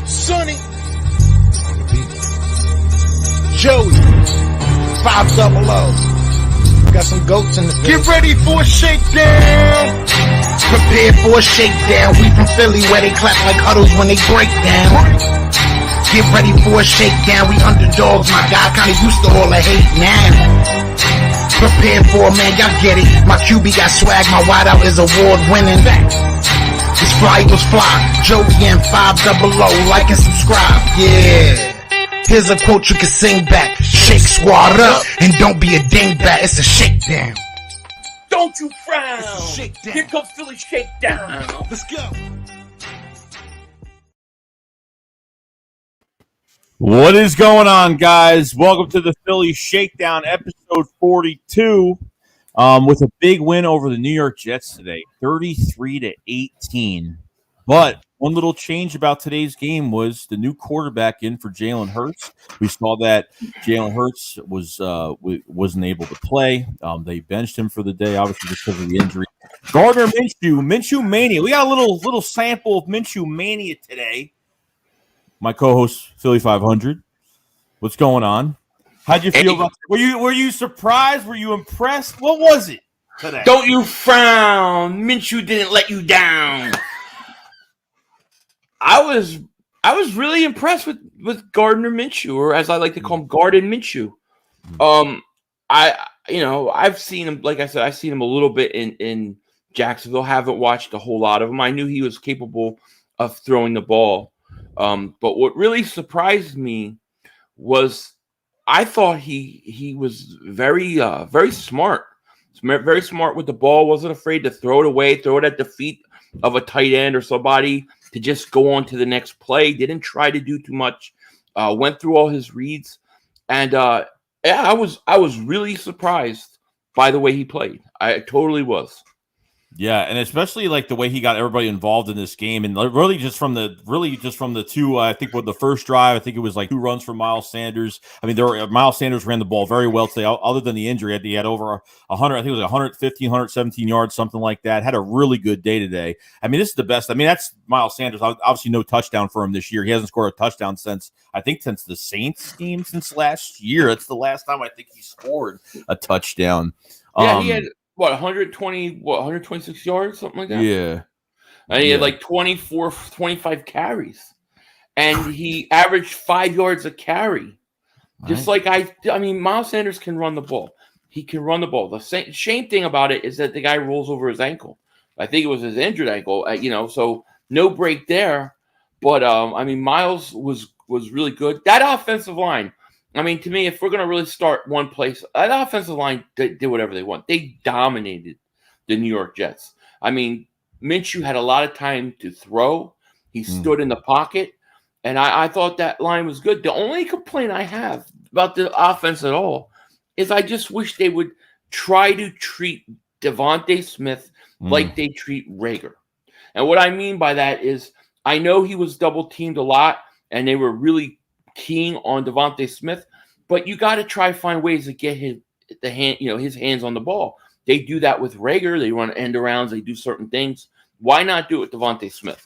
Sonny, Joey, 500. Got some goats in the field. Get ready for a shakedown. Prepare for a shakedown. We from Philly where they clap like huddles when they break down. Get ready for a shakedown. We underdogs, my guy. Kinda used to all the hate now. Prepare for it, man, y'all get it. My QB got swag, my wideout is award winning. This fly was fly. Joey and 500. Like and subscribe. Yeah. Here's a quote you can sing back. Shake squad up and don't be a dingbat. It's a shakedown. Don't you frown. It's a shakedown. Here comes Philly Shakedown. Let's go. What is going on, guys? Welcome to the Philly Shakedown, episode 42, with a big win over the New York Jets today, 33-18. But one little change about today's game was the new quarterback in for Jalen Hurts. We saw that Jalen Hurts wasn't able to play. They benched him for the day, obviously because of the injury. Gardner Minshew Mania. We got a little sample of Minshew Mania today. My co-host Philly 500. What's going on? How'd you feel about? Were you surprised? Were you impressed? What was it today? Don't you frown. Minshew didn't let you down. I was really impressed with Gardner Minshew, or as I like to call him, Garden Minshew. I've seen him, like I said, I've seen him a little bit in Jacksonville. Haven't watched a whole lot of him. I knew he was capable of throwing the ball. But what really surprised me was I thought he was very smart. Very smart with the ball. Wasn't afraid to throw it away, throw it at the feet of a tight end or somebody to just go on to the next play. Didn't try to do too much. Went through all his reads, and I was really surprised by the way he played. I totally was. Yeah, and especially like the way he got everybody involved in this game, and really just from the two. I think with the first drive, I think it was like 2 runs from Miles Sanders. I mean, Miles Sanders ran the ball very well today. Other than the injury, he had over 100. I think it was 115, 117 yards, something like that. Had a really good day today. I mean, this is the best. I mean, that's Miles Sanders. Obviously, no touchdown for him this year. He hasn't scored a touchdown since the Saints game since last year. That's the last time I think he scored a touchdown. Yeah, he had. 126 yards, something like that? Yeah. And he had like 25 carries. And he averaged 5 yards a carry. Just like I mean, Miles Sanders can run the ball. He can run the ball. The shame thing about it is that the guy rolls over his ankle. I think it was his injured ankle, so no break there. But, Miles was really good. That offensive line, I mean, to me, if we're going to really start one place, that offensive line did whatever they want. They dominated the New York Jets. I mean, Minshew had a lot of time to throw. He stood in the pocket, and I thought that line was good. The only complaint I have about the offense at all is I just wish they would try to treat Devontae Smith like they treat Reagor. And what I mean by that is I know he was double-teamed a lot, and they were really keen on Devontae Smith, but you got to try to find ways to get his hands on the ball. They do that with Reagor. They run end arounds. They do certain things. Why not do it with Devontae Smith?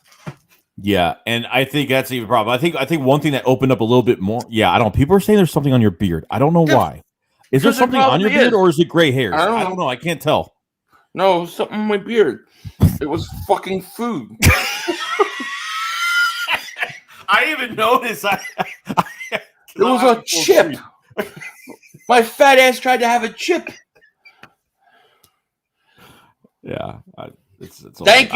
Yeah, and I think that's even a problem. I think one thing that opened up a little bit more. Yeah, I don't. People are saying there's something on your beard. I don't know why. Is there something on your beard, or is it gray hairs? I don't know. I can't tell. No, something on my beard. It was fucking food. I didn't even notice. It was a chip. My fat ass tried to have a chip. Yeah. Thank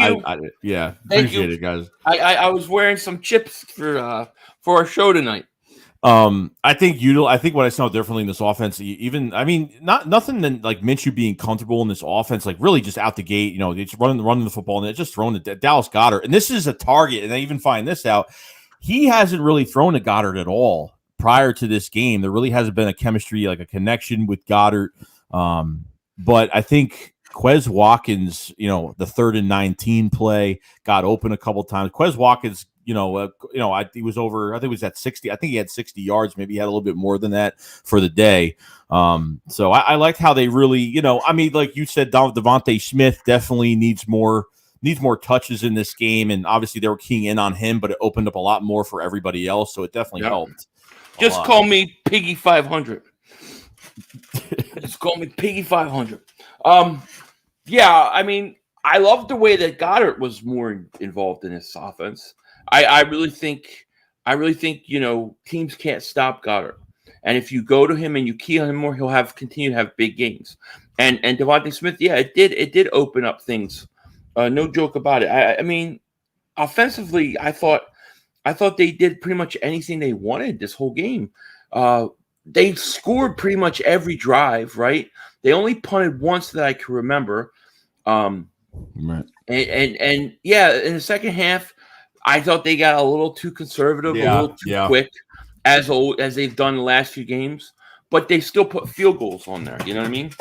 you. Appreciate it, guys. I was wearing some chips for our show tonight. I think what I saw differently in this offense, nothing than like Minshew being comfortable in this offense, like really just out the gate, it's running the football and they're just throwing it at Dallas Goedert. And this is a target, and I even find this out. He hasn't really thrown to Goedert at all prior to this game. There really hasn't been a chemistry, like a connection with Goedert. But I think Quez Watkins, the 3rd and 19 play got open a couple times. Quez Watkins, he was over. I think it was at 60. I think he had 60 yards. Maybe he had a little bit more than that for the day. So I liked how they really, like you said, Devontae Smith definitely needs more needs more touches in this game. And obviously they were keying in on him, but it opened up a lot more for everybody else. So it definitely helped. Just call me Piggy 500. Just call me Piggy 500. Yeah, I mean, I love the way that Goddard was more involved in this offense. I really think teams can't stop Goddard. And if you go to him and you key on him more, he'll continue to have big games. And Devontae Smith, yeah, it did open up things. No joke about it. I mean, offensively, I thought they did pretty much anything they wanted this whole game. They scored pretty much every drive, right? They only punted once that I can remember. Right. And yeah, in the second half, I thought they got a little too conservative, a little too quick, as they've done the last few games. But they still put field goals on there. You know what I mean?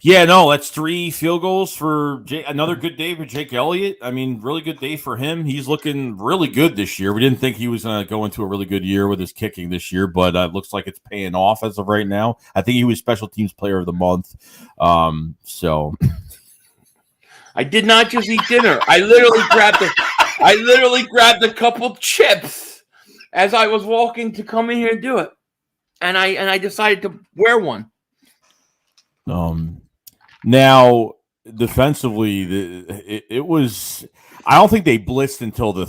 Yeah, no, that's 3 field goals for another good day for Jake Elliott. I mean, really good day for him. He's looking really good this year. We didn't think he was going to go into a really good year with his kicking this year, but it looks like it's paying off as of right now. I think he was Special Teams Player of the Month. So I did not just eat dinner. I literally grabbed a couple chips as I was walking to come in here and do it, and I decided to wear one. Now, defensively, it was – I don't think they blitzed until the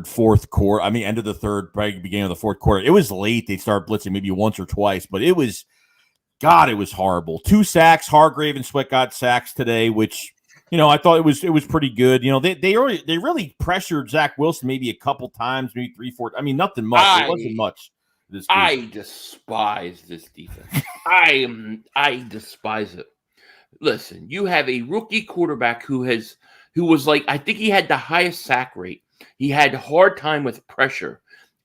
fourth quarter. I mean, end of the third, probably beginning of the fourth quarter. It was late. They started blitzing maybe once or twice, but it was – God, it was horrible. 2 sacks. Hargrave and Sweat got sacks today, which, I thought it was pretty good. They really pressured Zach Wilson maybe a couple times, maybe 3, 4 – I mean, nothing much. It wasn't much. I despise this defense. I despise it. Listen, you have a rookie quarterback who was like, I think he had the highest sack rate. He had a hard time with pressure,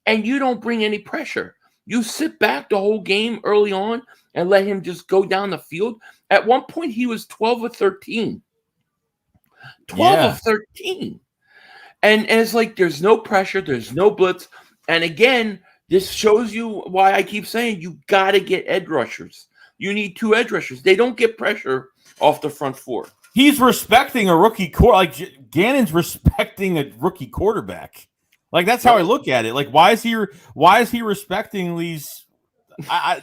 and you don't bring any pressure. You sit back the whole game early on and let him just go down the field. At one point, he was 12 of 13. 12 of 13. And it's like there's no pressure, there's no blitz. And again, this shows you why I keep saying you got to get edge rushers. You need 2 edge rushers. They don't get pressure off the front 4. He's respecting a rookie like Gannon's respecting a rookie quarterback. Like that's how I look at it. Like why is he respecting these?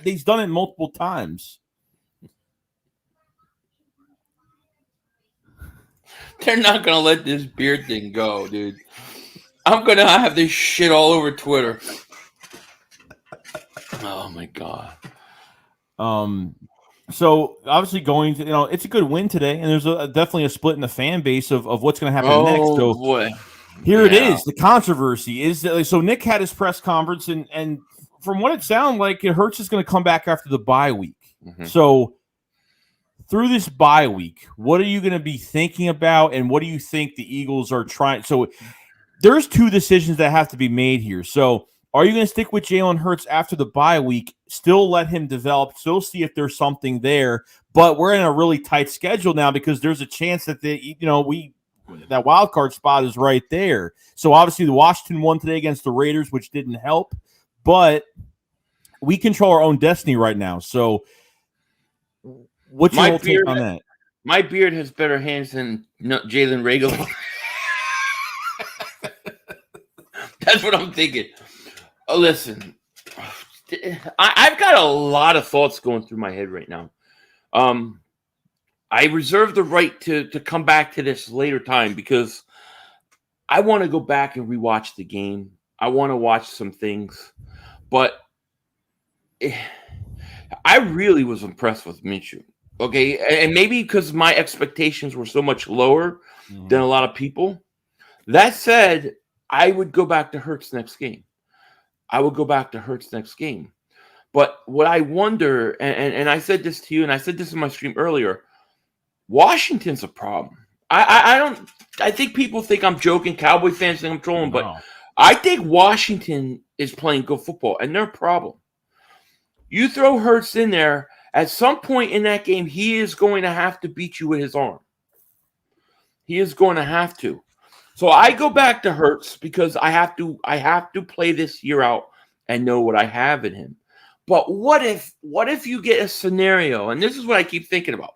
He's done it multiple times. They're not gonna let this beard thing go, dude. I'm gonna have this shit all over Twitter. Oh my god. So obviously going to, it's a good win today, and there's definitely a split in the fan base of what's going to happen next. So boy. Here it is. The controversy is so Nick had his press conference, and from what it sounded like, Hurts is going to come back after the bye week. Mm-hmm. So through this bye week, what are you going to be thinking about, and what do you think the Eagles are trying? So there's 2 decisions that have to be made here. So are you going to stick with Jalen Hurts after the bye week, still let him develop, still see if there's something there? But we're in a really tight schedule now because there's a chance that that wild card spot is right there. So obviously the Washington won today against the Raiders, which didn't help, but we control our own destiny right now. So what's your take on that? My beard has better hands than Jalen Reagor. That's what I'm thinking. Listen, I've got a lot of thoughts going through my head right now. I reserve the right to come back to this later time because I want to go back and rewatch the game. I want to watch some things. But I really was impressed with Minshew. Okay, and maybe because my expectations were so much lower than a lot of people. That said, I would go back to Hurts next game. But what I wonder, and I said this to you, and I said this in my stream earlier, Washington's a problem. I think people think I'm joking. Cowboy fans think I'm trolling, but I think Washington is playing good football, and they're a problem. You throw Hurts in there, at some point in that game, he is going to have to beat you with his arm. He is going to have to. So I go back to Hurts because I have to play this year out and know what I have in him. But what if you get a scenario, and this is what I keep thinking about.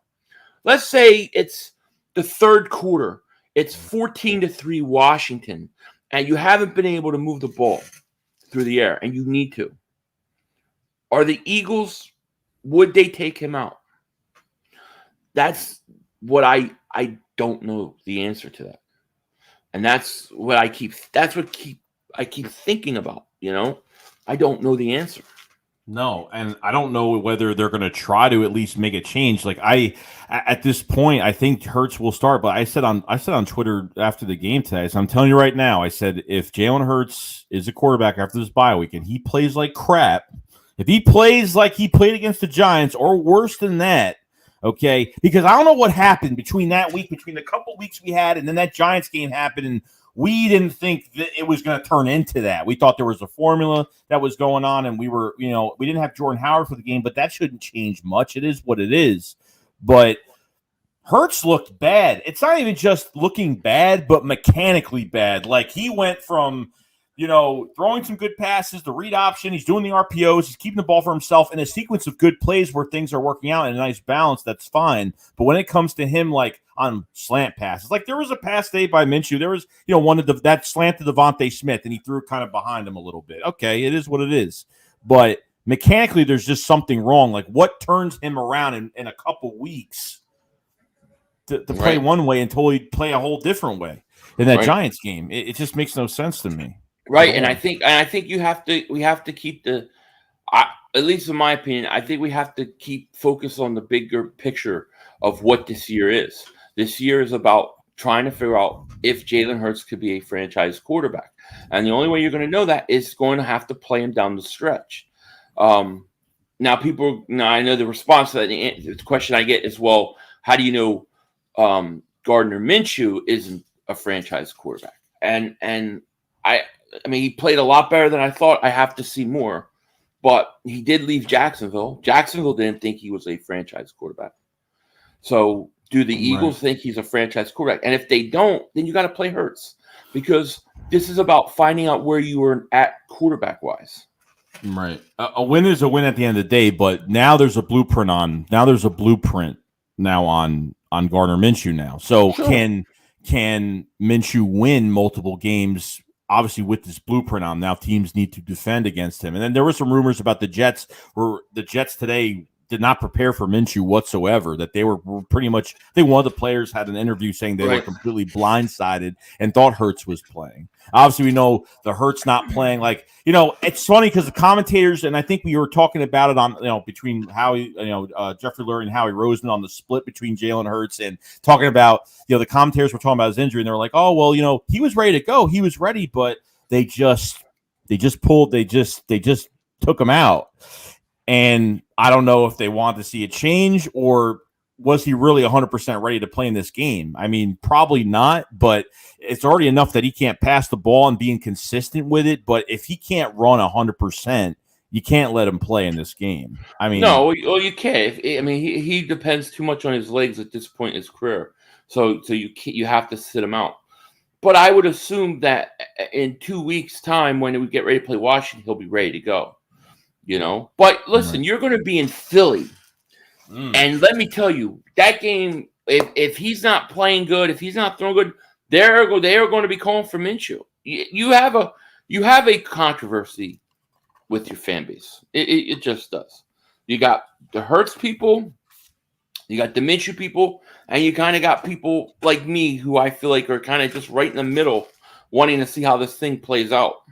Let's say it's the third quarter It's 14-3 Washington, and you haven't been able to move the ball through the air, and you need to. Are the Eagles, would they take him out? That's what I don't know the answer to that. And that's what I keep thinking about, I don't know the answer. No, and I don't know whether they're going to try to at least make a change. Like at this point, I think Hurts will start. But I said on Twitter after the game today, so I'm telling you right now, I said if Jalen Hurts is a quarterback after this bye week and he plays like crap, if he plays like he played against the Giants or worse than that, okay, because I don't know what happened between that week, between the couple weeks we had, and then that Giants game happened, and we didn't think that it was going to turn into that. We thought there was a formula that was going on, and we were, we didn't have Jordan Howard for the game, but that shouldn't change much. It is what it is. But Hurts looked bad. It's not even just looking bad, but mechanically bad. Like he went from, throwing some good passes, the read option. He's doing the RPOs. He's keeping the ball for himself in a sequence of good plays where things are working out in a nice balance. That's fine. But when it comes to him, like on slant passes, like there was a pass today by Minshew. There was, one of that slant to Devontae Smith, and he threw it kind of behind him a little bit. Okay, it is what it is. But mechanically, there's just something wrong. Like what turns him around in a couple weeks to play one way until he play a whole different way in that Giants game? It just makes no sense to me. Right, and I think we have to keep at least in my opinion, I think we have to keep focus on the bigger picture of what this year is. This year is about trying to figure out if Jalen Hurts could be a franchise quarterback, and the only way you're going to know that is going to have to play him down the stretch. Now I know the response to that. The question I get is, well, how do you know Gardner Minshew isn't a franchise quarterback? And I mean, he played a lot better than I thought. I have to see more. But he did leave Jacksonville. Jacksonville didn't think he was a franchise quarterback. So do the Eagles think he's a franchise quarterback? And if they don't, then you got to play Hurts. Because this is about finding out where you were at quarterback-wise. Right. A win is a win at the end of the day, but now there's a blueprint on Gardner Minshew now. So sure. Can Minshew win multiple games? Obviously, with this blueprint on now, teams need to defend against him. And then there were some rumors about the Jets, where the Jets today did not prepare for Minshew whatsoever. That they were pretty much. I think one of the players had an interview saying they were completely blindsided and thought Hurts was playing. Obviously, we know the Hurts not playing. Like it's funny because the commentators, and I think we were talking about it on between Howie, Jeffrey Lurie and Howie Roseman on the split between Jalen Hurts, and talking about the commentators were talking about his injury, and they were like, oh well, he was ready to go, he was ready, but they just took him out. And I don't know if they wanted to see a change, or was he really 100% ready to play in this game? I mean, probably not, but it's already enough that he can't pass the ball and be inconsistent with it. But if he can't run 100%, you can't let him play in this game. I mean, no, well, you can't. He depends too much on his legs at this point in his career. So you have to sit him out. But I would assume that in 2 weeks' time, when we get ready to play Washington, he'll be ready to go. But listen, you're going to be in Philly, and let me tell you, that game, if he's not playing good, if he's not throwing good, they are going to be calling for Minshew. You have a controversy with your fan base. It just does. You got the Hurts people, you got the Minshew people, and you kind of got people like me who I feel like are kind of just right in the middle, wanting to see how this thing plays out.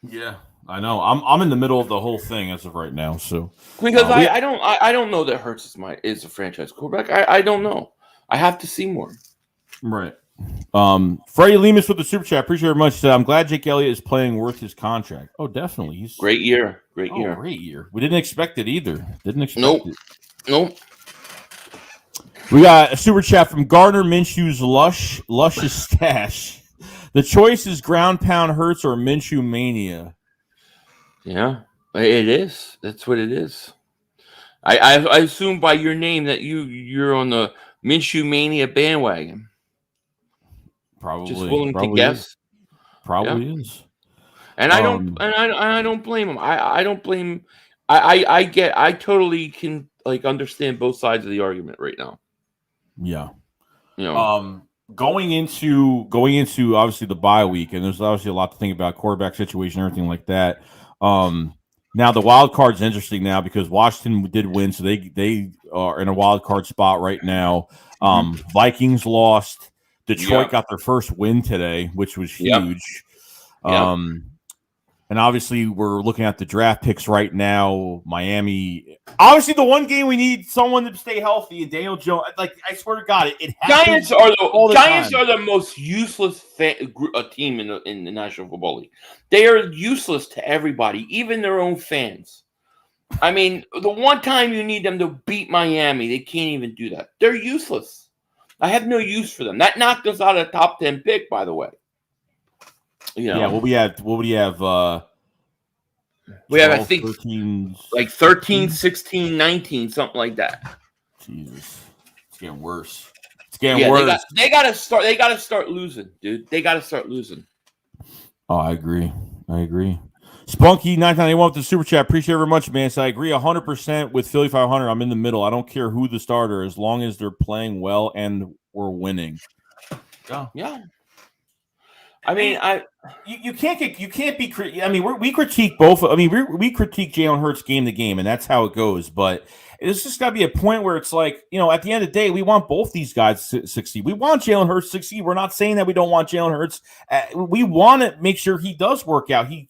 Yeah. I know. I'm in the middle of the whole thing as of right now. So because I don't know that Hurts is a franchise quarterback. I don't know. I have to see more. Right. Freddie Lemus with the super chat. Appreciate it very much. Said, I'm glad Jake Elliott is playing worth his contract. Oh, definitely. He's great year. Great year. We didn't expect it either. Nope. We got a super chat from Gardner Minshew's luscious stash. The choice is ground pound Hurts or Minshew mania. Yeah, it is. That's what it is. I assume by your name that you're on the Minshew mania bandwagon. Probably. Just willing to guess. Probably is. And I don't blame him. I don't blame. I totally can understand both sides of the argument right now. Yeah. going into obviously the bye week, and there's obviously a lot to think about, quarterback situation, everything like that. Now the wild card's interesting now because Washington did win, so they are in a wild card spot right now. Vikings lost. Detroit got their first win today, which was huge. And obviously, we're looking at the draft picks right now. Miami, obviously, the one game we need someone to stay healthy. And Daniel Jones, like I swear to God, it happens. Giants are the most useless team in the National Football League. They are useless to everybody, even their own fans. I mean, the one time you need them to beat Miami, they can't even do that. They're useless. I have no use for them. That knocked us out of the top 10 pick, by the way. You know? Yeah, what would we have? We have, I think, 13, like 13, 16, 19, something like that. Jesus. It's getting worse. It's getting worse. They got to start losing, dude. They got to start losing. Oh, I agree. Spunky 991 with the super chat. Appreciate it very much, man. So I agree 100% with Philly 500. I'm in the middle. I don't care who the starter is, as long as they're playing well and we're winning. Yeah. I mean, you can't be. I mean, we critique both. I mean, we critique Jalen Hurts game to game, and that's how it goes. But it's just got to be a point where it's like, you know, at the end of the day, we want both these guys to succeed. We want Jalen Hurts to succeed. We're not saying that we don't want Jalen Hurts. We want to make sure he does work out. He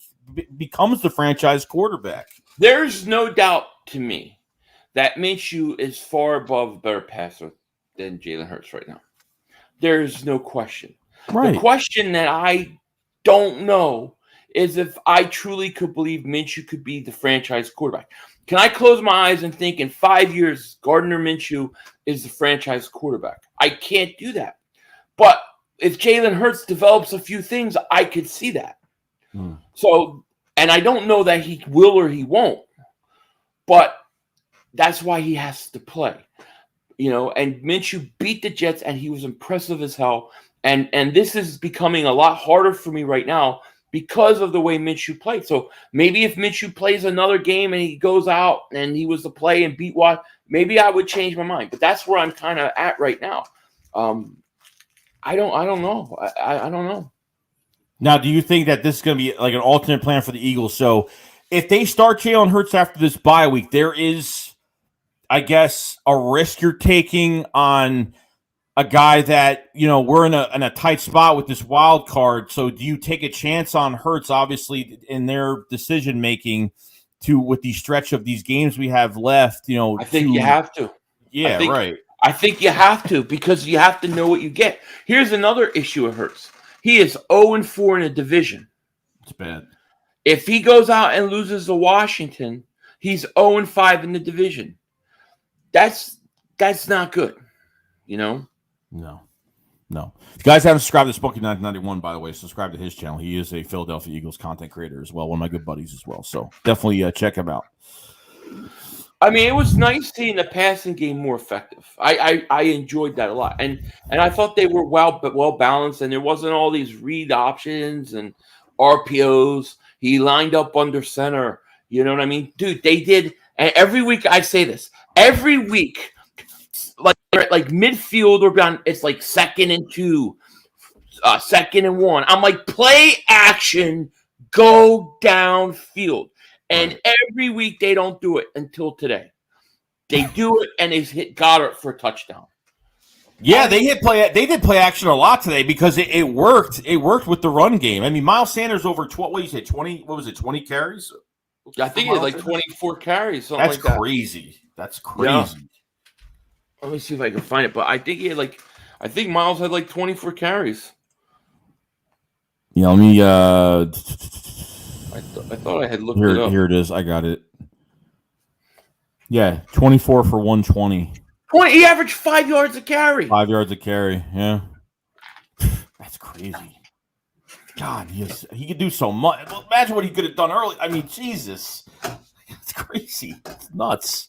becomes the franchise quarterback. There's no doubt to me that Minshew is far above a better passer than Jalen Hurts right now. There's no question. Right. The question that I don't know is if I truly could believe Minshew could be the franchise quarterback. Can I close my eyes and think in 5 years, Gardner Minshew is the franchise quarterback? I can't do that. But if Jalen Hurts develops a few things, I could see that. So, and I don't know that he will or he won't, but that's why he has to play. You know, and Minshew beat the Jets, and he was impressive as hell. And this is becoming a lot harder for me right now because of the way Minshew played. So maybe if Minshew plays another game and he goes out and he was to play and beat Watt, maybe I would change my mind. But that's where I'm kind of at right now. I don't know. I don't know. Now, do you think that this is going to be like an alternate plan for the Eagles? So if they start Jalen Hurts after this bye week, there is, I guess, a risk you're taking on a guy that, you know, we're in a tight spot with this wild card. So do you take a chance on Hurts, obviously, in their decision making with the stretch of these games we have left? You know, I think you have to. Yeah, right. I think you have to, because you have to know what you get. Here's another issue of Hurts. He is 0-4 in a division. It's bad. If he goes out and loses to Washington, he's 0-5 in the division. That's not good, you know? No. If you guys haven't subscribed to Spunky 991, by the way, subscribe to his channel. He is a Philadelphia Eagles content creator as well, one of my good buddies as well. So definitely check him out. I mean, it was nice seeing the passing game more effective. I enjoyed that a lot, and I thought they were well balanced, and there wasn't all these read options and RPOs. He lined up under center. You know what I mean, dude? They did, and every week I say this. Every week, like midfield or beyond, it's like 2nd and 2, 2nd and 1. I'm like, play action, go downfield. And every week they don't do it until today. They do it, and they hit Goddard for a touchdown. Yeah, they did play action a lot today because it worked. It worked with the run game. I mean, Miles Sanders over 12. What you say? 20? What was it? 20 carries? I think it was like 24 carries. Something That's like that. crazy. That's crazy. Yeah. Let me see if I can find it. But I think he had I think Miles had like 24 carries. Yeah, let me. I thought I had looked it up. Here it is. I got it. Yeah, 24 for 120. He averaged 5 yards a carry. 5 yards a carry. Yeah, that's crazy. God, he could do so much. Well, imagine what he could have done early. I mean, Jesus, it's crazy. It's nuts.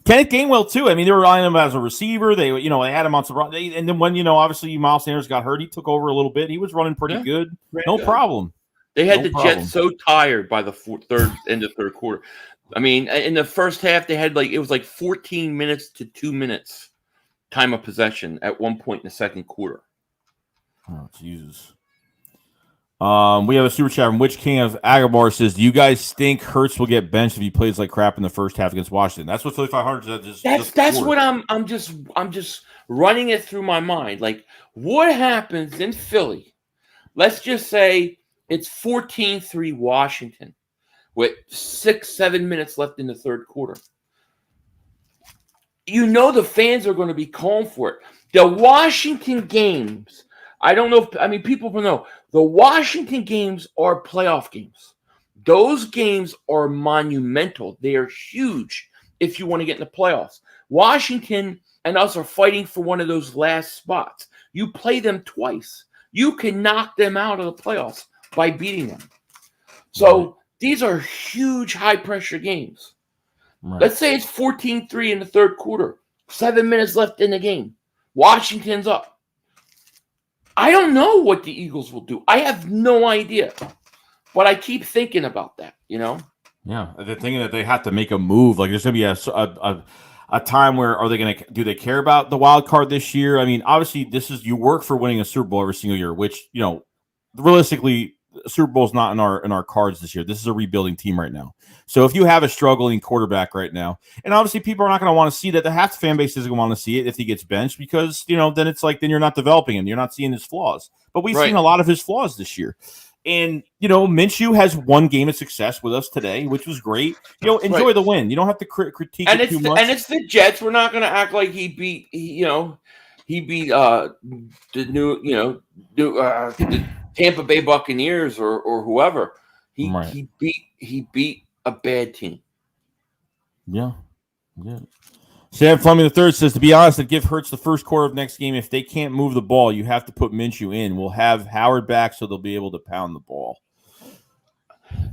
Kenneth Gainwell too. I mean, they were relying on him as a receiver. They had him on some run. And then when obviously Miles Sanders got hurt, he took over a little bit. He was running pretty good. No problem. They had the Jets so tired by the end of third quarter. I mean, in the first half, they had it was like 14 minutes to 2 minutes time of possession at one point in the second quarter. Oh, Jesus. We have a super chat from Which King of Agabar says, "Do you guys think Hurts will get benched if he plays like crap in the first half against Washington?" That's what 5,500 just That's scored. what I'm just running it through my mind. Like, what happens in Philly? Let's just say it's 14-3 Washington with 6-7 minutes left in the third quarter. You know the fans are going to be calling for it. The Washington games, I don't know if, I mean, people will know, the Washington games are playoff games. Those games are monumental. They are huge if you want to get in the playoffs. Washington and us are fighting for one of those last spots. You play them twice. You can knock them out of the playoffs by beating them. So these are huge, high-pressure games. Right. Let's say it's 14-3 in the third quarter. 7 minutes left in the game. Washington's up. I don't know what the Eagles will do. I have no idea. But I keep thinking about that, you know? Yeah, they're thinking that they have to make a move. Like, there's going to be a time where do they care about the wild card this year? I mean, obviously, you work for winning a Super Bowl every single year, which, realistically, Super Bowl is not in our cards this year. This is a rebuilding team right now. So if you have a struggling quarterback right now, and obviously people are not going to want to see that, the half the fan base isn't going to want to see it if he gets benched because, then it's like, then you're not developing him. You're not seeing his flaws. But we've seen a lot of his flaws this year. And, Minshew has one game of success with us today, which was great. Enjoy the win. You don't have to critique it too much. And it's the Jets. We're not going to act like he beat the Tampa Bay Buccaneers or whoever. He beat a bad team. Yeah. Sam Fleming III says, "To be honest, I'd give Hurts the first quarter of next game. If they can't move the ball, you have to put Minshew in. We'll have Howard back, so they'll be able to pound the ball."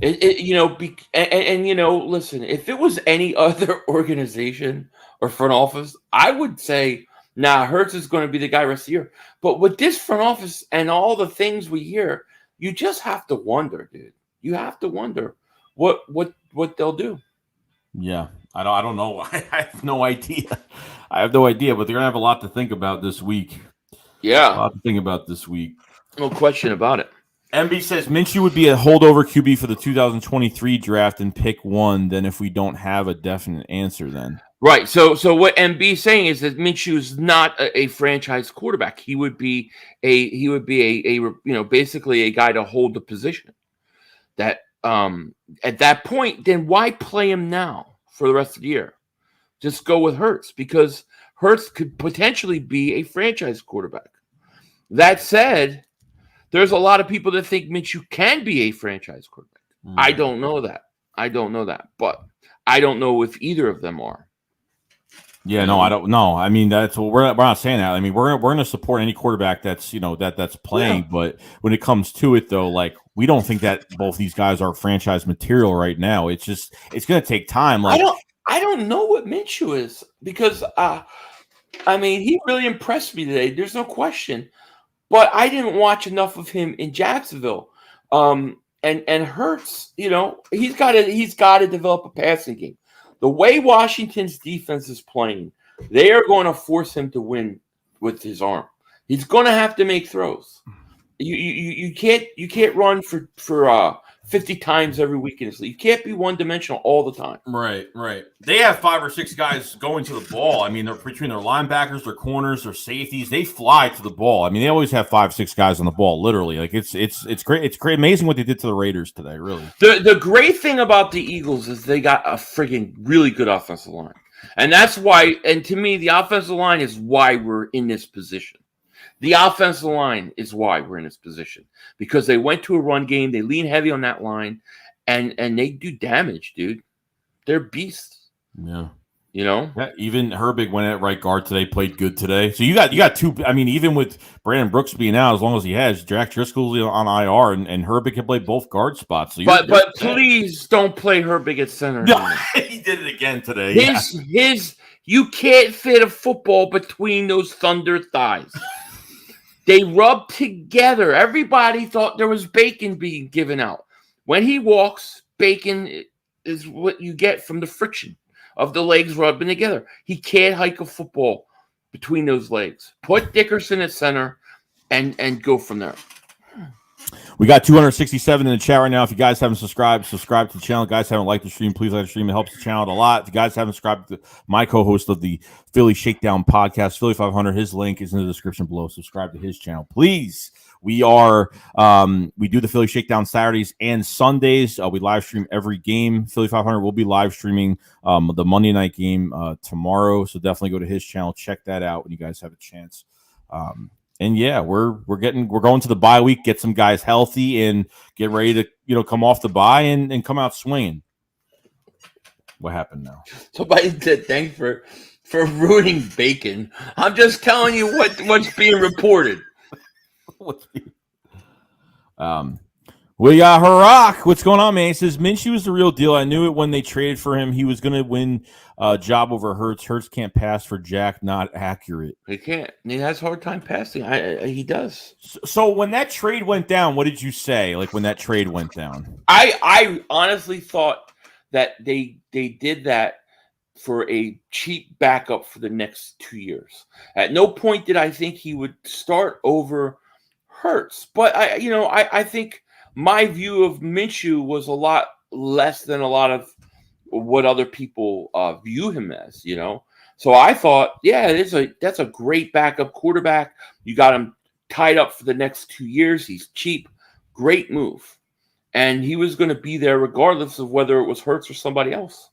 Listen, if it was any other organization or front office, I would say, nah, Hurts is going to be the guy rest of the year. But with this front office and all the things we hear, you just have to wonder, dude. You have to wonder what they'll do. Yeah, I don't know. I have no idea. But they're gonna have a lot to think about this week. Yeah, a lot to think about this week. No question about it. MB says Minshew would be a holdover QB for the 2023 draft and pick one. Then, if we don't have a definite answer, then right. So what MB is saying is that Minshew is not a franchise quarterback. He would be basically a guy to hold the position. That at that point, then why play him now for the rest of the year? Just go with Hurts because Hurts could potentially be a franchise quarterback. That said, there's a lot of people that think Minshew can be a franchise quarterback. I don't know that. But I don't know if either of them are. Yeah, no, I don't know. I mean, we're not saying that. I mean, we're going to support any quarterback that's that's playing. Yeah. But when it comes to it, though, like we don't think that both these guys are franchise material right now. It's going to take time. Like I don't know what Minshew is because he really impressed me today. There's no question. But I didn't watch enough of him in Jacksonville. And Hurts, he's got to develop a passing game. The way Washington's defense is playing, they are going to force him to win with his arm. He's going to have to make throws. You can't run for 50 times every week in this league. You can't be one-dimensional all the time. Right. They have 5 or 6 guys going to the ball. I mean, they're between their linebackers, their corners, their safeties. They fly to the ball. I mean, they always have 5, 6 guys on the ball, literally. Like it's great. It's great. Amazing what they did to the Raiders today, really. The great thing about the Eagles is they got a friggin' really good offensive line. And that's why, and to me, the offensive line is why we're in this position. The offensive line is why we're in this position because they went to a run game. They lean heavy on that line, and they do damage, dude. They're beasts. Yeah, Yeah, even Herbig went at right guard today. Played good today. So you got 2. I mean, even with Brandon Brooks being out, as long as he has Jack Driscoll's on IR, and Herbig can play both guard spots. So but please don't play Herbig at center. No, he did it again today. You can't fit a football between those thunder thighs. They rubbed together. Everybody thought there was bacon being given out. When he walks, bacon is what you get from the friction of the legs rubbing together. He can't hike a football between those legs. Put Dickerson at center. and go from there. We got 267 in the chat right now. If you guys haven't subscribed to the channel. If you guys haven't liked the stream, please like the stream. It helps the channel out a lot. If you guys haven't subscribed to my co-host of the Philly Shakedown podcast, Philly 500, his link is in the description below. Subscribe to his channel, please. We do the Philly Shakedown Saturdays and Sundays. We live stream every game. Philly 500 will be live streaming the Monday night game tomorrow. So definitely go to his channel. Check that out when you guys have a chance. And yeah, we're going to the bye week, get some guys healthy, and get ready to come off the bye and come out swinging. What happened now? Somebody said thanks for ruining bacon. I'm just telling you what's being reported. We got Harak. What's going on, man? He says Minshew is the real deal. I knew it when they traded for him. He was going to win a job over Hurts. Hurts can't pass for Jack. Not accurate. He can't. He has a hard time passing. He does. So when that trade went down, what did you say? Like when that trade went down? I honestly thought that they did that for a cheap backup for the next 2 years. At no point did I think he would start over Hurts. But I think my view of Minshew was a lot less than a lot of what other people view him as, So I thought, yeah, that's a great backup quarterback. You got him tied up for the next 2 years. He's cheap. Great move. And he was going to be there regardless of whether it was Hurts or somebody else.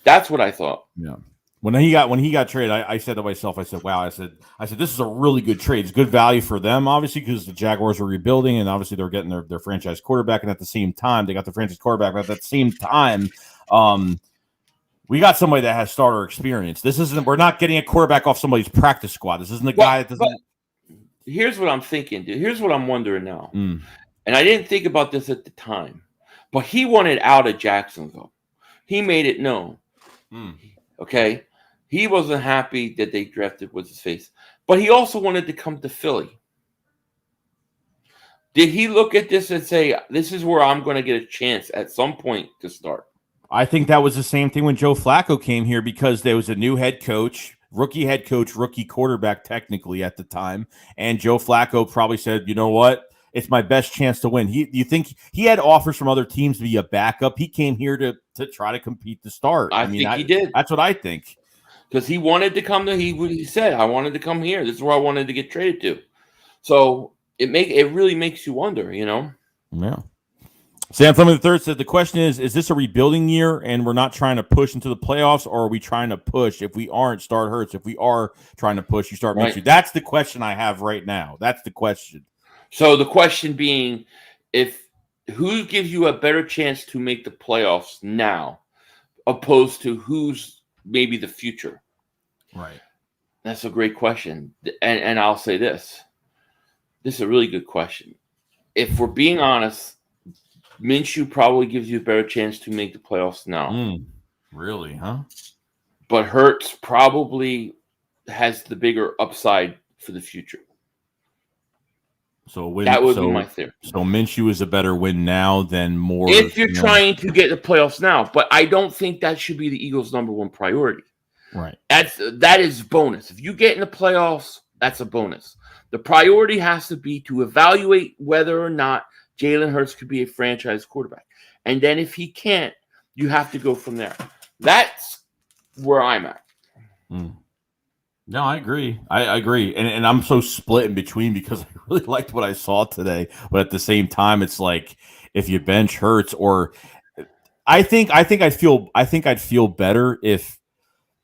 That's what I thought. Yeah. When he got traded, I said to myself, I said, wow, I said, this is a really good trade. It's good value for them, obviously, because the Jaguars are rebuilding, and obviously they're getting their franchise quarterback, and at the same time, they got the franchise quarterback, but at the same time, we got somebody that has starter experience. We're not getting a quarterback off somebody's practice squad. This isn't a guy that doesn't. Here's what I'm thinking, dude. Here's what I'm wondering now. And I didn't think about this at the time, but he wanted out of Jacksonville. He made it known. Okay. He wasn't happy that they drafted what's his face, but he also wanted to come to Philly. Did he look at this and say, this is where I'm going to get a chance at some point to start? I think that was the same thing when Joe Flacco came here because there was a new head coach, rookie quarterback technically at the time. And Joe Flacco probably said, you know what? It's my best chance to win. You think he had offers from other teams to be a backup? He came here to try to compete to start. I think he did. That's what I think. Because he wanted to come to he said, I wanted to come here. This is where I wanted to get traded to. So it really makes you wonder, Yeah. Sam Fleming III said the question is this a rebuilding year and we're not trying to push into the playoffs, or are we trying to push? If we aren't, start Hurts. If we are trying to push, you start Minshew. That's the question I have right now. That's the question. So the question being, who gives you a better chance to make the playoffs now, opposed to who's maybe the future? Right. That's a great question. And I'll say this. This is a really good question. If we're being honest, Minshew probably gives you a better chance to make the playoffs now. Really, huh? But Hurts probably has the bigger upside for the future. That would be my theory. So Minshew is a better win now than more. If you're trying to get the playoffs now, but I don't think that should be the Eagles' number one priority. Right. That is bonus. If you get in the playoffs, that's a bonus. The priority has to be to evaluate whether or not Jalen Hurts could be a franchise quarterback. And then if he can't, you have to go from there. That's where I'm at. No, I agree. I agree. And I'm so split in between because I really liked what I saw today. But at the same time, it's like if you bench Hurts, or I think I'd feel better if,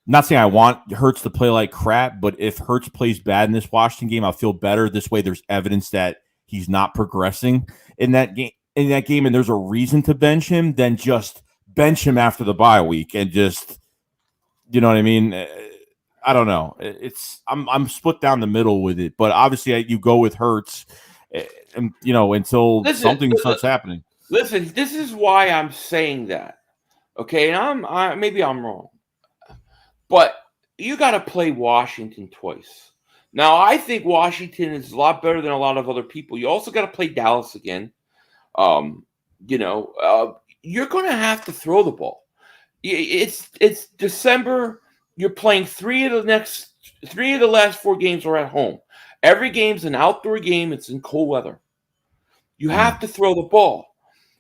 not saying I want Hurts to play like crap, but if Hurts plays bad in this Washington game, I'll feel better. This way there's evidence that he's not progressing in that game, and there's a reason to bench him, than just bench him after the bye week and just, you know what I mean? I don't know. I'm split down the middle with it, but obviously you go with Hurts, and until something starts happening. Listen, this is why I'm saying that. Okay, and maybe I'm wrong, but you got to play Washington twice. Now, I think Washington is a lot better than a lot of other people. You also got to play Dallas again. You're going to have to throw the ball. It's December. You're playing three of the last 4 games are at home. Every game's an outdoor game. It's in cold weather. You have to throw the ball.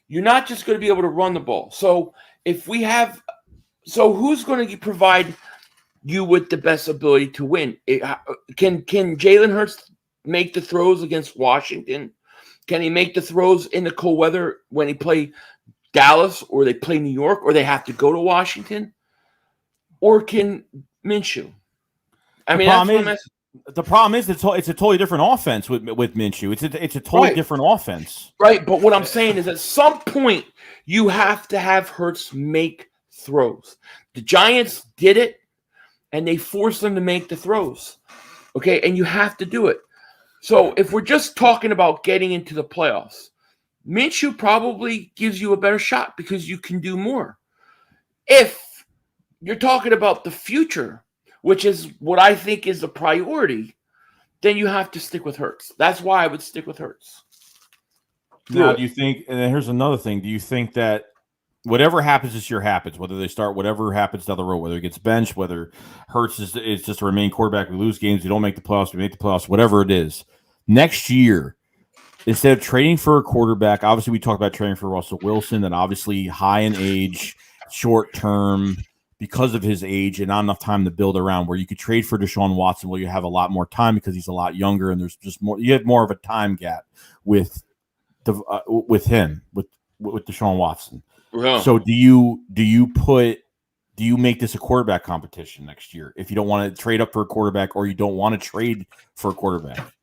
You're not just going to be able to run the ball. So who's going to provide you with the best ability to win? Can Jalen Hurts make the throws against Washington? Can he make the throws in the cold weather when he play Dallas or they play New York or they have to go to Washington? Or can Minshew? I mean, the problem is it's a totally different offense with Minshew. It's a totally different offense. Right, but what I'm saying is at some point you have to have Hurts make throws. The Giants did it, and they forced them to make the throws. Okay, and you have to do it. So if we're just talking about getting into the playoffs, Minshew probably gives you a better shot because you can do more. If you're talking about the future, which is what I think is the priority, then you have to stick with Hurts. That's why I would stick with Hurts. Now, do you think, and then here's another thing, do you think that whatever happens this year happens, whether they start, whatever happens down the road, whether it gets benched, whether Hurts is just a remain quarterback, we lose games, we don't make the playoffs, we make the playoffs, whatever it is, next year, instead of trading for a quarterback, obviously we talked about trading for Russell Wilson, and obviously high in age, short term, because of his age and not enough time to build around, where you could trade for Deshaun Watson, where you have a lot more time because he's a lot younger and there's just more, you have more of a time gap with Deshaun Watson. Yeah. So do you make this a quarterback competition next year if you don't want to trade up for a quarterback or you don't want to trade for a quarterback?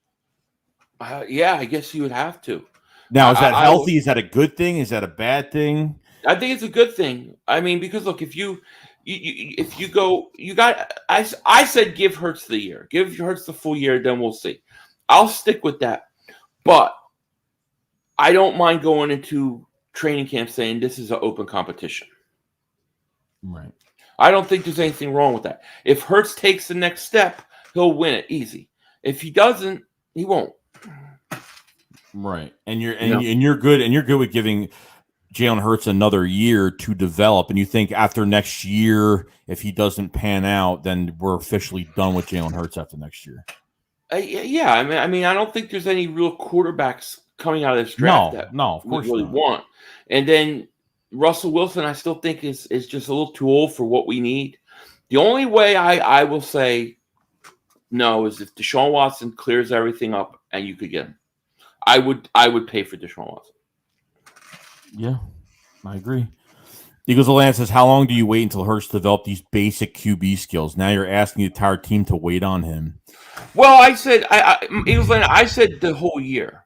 Yeah, I guess you would have to. Now, is that healthy? Is that a good thing? Is that a bad thing? I think it's a good thing. I mean, because look, if you go, I said give Hurts the year. Give Hurts the full year, then we'll see. I'll stick with that. But I don't mind going into training camp saying this is an open competition. Right. I don't think there's anything wrong with that. If Hurts takes the next step, he'll win it easy. If he doesn't, he won't. Right. And you're good with giving Jalen Hurts another year to develop, and you think after next year, if he doesn't pan out, then we're officially done with Jalen Hurts after next year. Yeah, I mean, I don't think there's any real quarterbacks coming out of this draft that of course we really not. want. And then Russell Wilson, I still think is just a little too old for what we need. The only way I will say no is if Deshaun Watson clears everything up and you could get him. I would pay for Deshaun Watson. Yeah, I agree. Eagles of Land says, how long do you wait until Hurts develop these basic QB skills? Now you're asking the entire team to wait on him. Well, I said, Eagles Land, I said the whole year.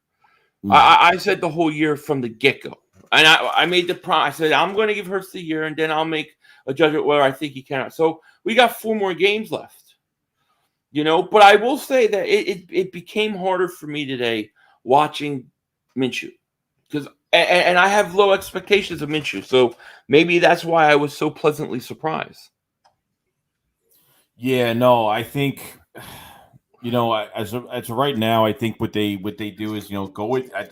I said the whole year from the get-go. And I made the promise. I said, I'm going to give Hurts the year, and then I'll make a judgment whether I think he can. So we got 4 more games left. But I will say that it became harder for me today watching Minshew. And I have low expectations of Minshew, so maybe that's why I was so pleasantly surprised. Yeah, no, I think, as of right now, I think what they do is, go with. I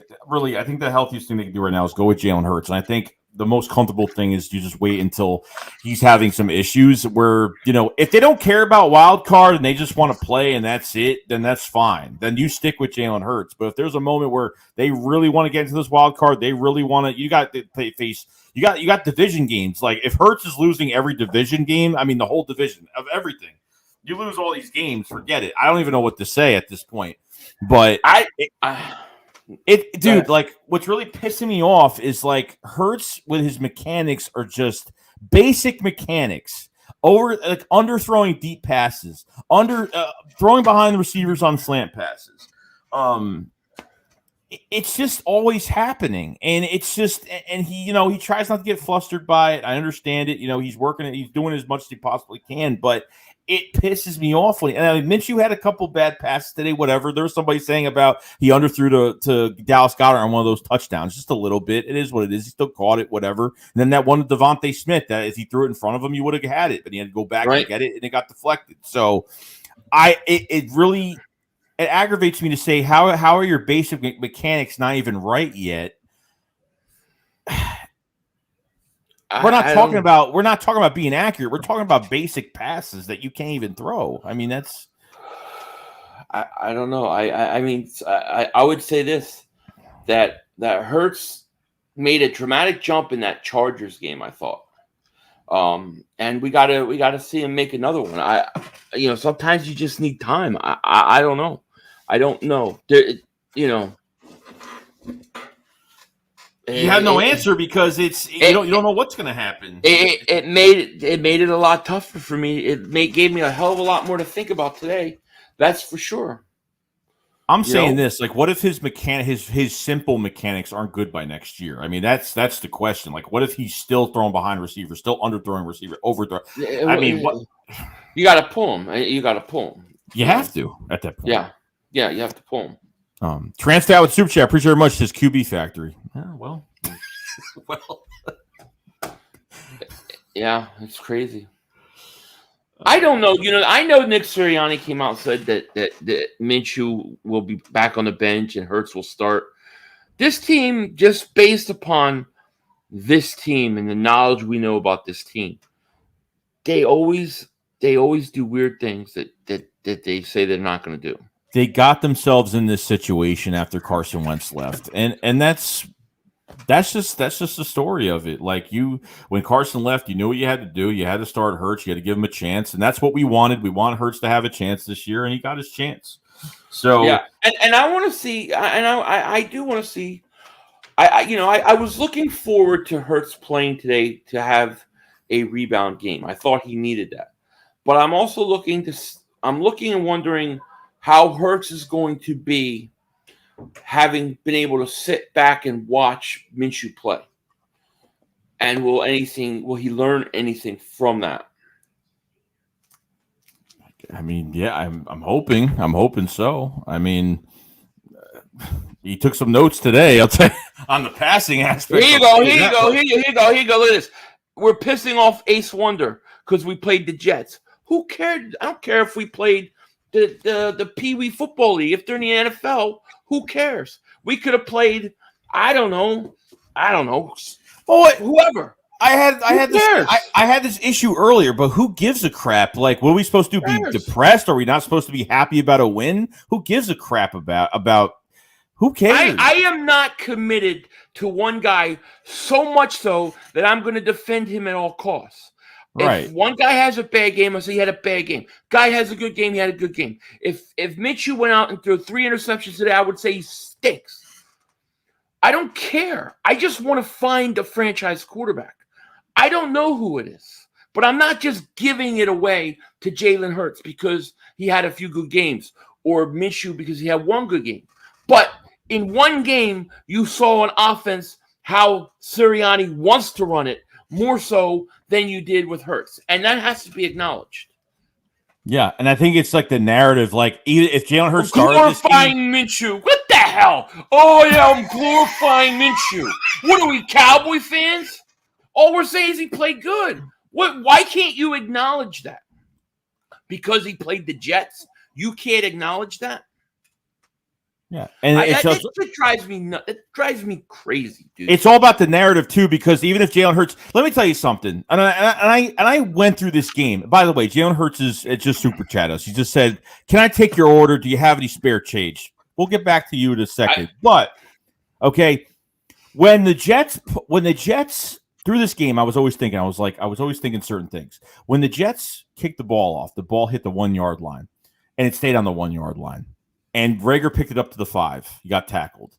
think the healthiest thing they can do right now is go with Jalen Hurts, and I think the most comfortable thing is you just wait until he's having some issues where, if they don't care about wild card and they just want to play and that's it, then that's fine. Then you stick with Jalen Hurts. But if there's a moment where they really want to get into this wild card, they really want to, you got division games. Like if Hurts is losing every division game, I mean, the whole division of everything, you lose all these games, forget it. I don't even know what to say at this point, but like what's really pissing me off is like Hurts with his mechanics are just basic mechanics. Underthrowing deep passes, throwing behind the receivers on slant passes. It's just always happening, and it's just, and he tries not to get flustered by it. I understand it. He's working it. He's doing as much as he possibly can, but it pisses me off. And I mean, Minshew had a couple bad passes today, whatever. There was somebody saying about he underthrew to Dallas Goedert on one of those touchdowns, just a little bit. It is what it is. He still caught it, whatever. And then that one to Devontae Smith, that if he threw it in front of him, you would have had it, but he had to go back and get it, and it got deflected. So it really aggravates me to say, how are your basic mechanics not even right yet? We're not talking about being accurate. We're talking about basic passes that you can't even throw. I mean, that's. I don't know. I mean, I would say this, that Hurts made a dramatic jump in that Chargers game, I thought. And we gotta see him make another one. Sometimes you just need time. I don't know. I don't know. You know, you have no answer because you don't know what's going to happen. It made it a lot tougher for me. Gave me a hell of a lot more to think about today. That's for sure. I'm saying this, like, what if his simple mechanics aren't good by next year? I mean, that's the question. Like, what if he's still throwing behind receiver, still underthrowing receiver, overthrow? I mean, what? You got to pull him. You got to pull him. You have to at that point. Yeah, you have to pull him. Transtat with Super Chat. Appreciate very much. His QB factory. Well. Yeah, it's crazy. I don't know. I know Nick Sirianni came out and said that Minshew will be back on the bench and Hurts will start. This team, just based upon this team and the knowledge we know about this team, they always do weird things that they say they're not going to do. They got themselves in this situation after Carson Wentz left, and that's just the story of it. Like, when Carson left, you knew what you had to do. You had to start Hurts. You had to give him a chance, and that's what we wanted. We wanted Hurts to have a chance this year, and he got his chance. So yeah, and I want to see, and I do want to see. I was looking forward to Hurts playing today to have a rebound game. I thought he needed that, but I'm also looking and wondering how Hurts is going to be, having been able to sit back and watch Minshew play. And will he learn anything from that? I mean, yeah, I'm hoping so. I mean, he took some notes today, I'll tell you, on the passing aspect. Here you go. Look at this. We're pissing off Ace Wonder because we played the Jets. Who cared? I don't care if we played the Pee Wee Football League. If they're in the NFL, who cares? We could have played, I don't know. Oh, whoever. I had this issue earlier, but who gives a crap? Like, what are we supposed to be depressed? Are we not supposed to be happy about a win? Who gives a crap about who cares? I am not committed to one guy so much so that I'm going to defend him at all costs. Right. If one guy has a bad game, I say he had a bad game. Guy has a good game, he had a good game. If Minshew went out and threw 3 interceptions today, I would say he stinks. I don't care. I just want to find a franchise quarterback. I don't know who it is, but I'm not just giving it away to Jalen Hurts because he had a few good games, or Minshew because he had one good game. But in one game, you saw an offense how Sirianni wants to run it, more so than you did with Hurts. And that has to be acknowledged. Yeah, and I think it's like the narrative, like, if Jalen Hurts started this game... Glorifying Minshew. What the hell? Oh, yeah, I'm glorifying Minshew. What are we, Cowboy fans? All we're saying is he played good. Why can't you acknowledge that? Because he played the Jets? You can't acknowledge that? Yeah, and it drives me nuts. It drives me crazy, dude. It's all about the narrative too, because even if Jalen Hurts, let me tell you something, and I went through this game. By the way, Jalen Hurts is just super chat us. He just said, "Can I take your order? Do you have any spare change?" We'll get back to you in a second. But okay, when the Jets through this game, I was always thinking certain things. When the Jets kicked the ball off, the ball hit the 1 yard line, and it stayed on the 1 yard line. And Rager picked it up to the 5. He got tackled.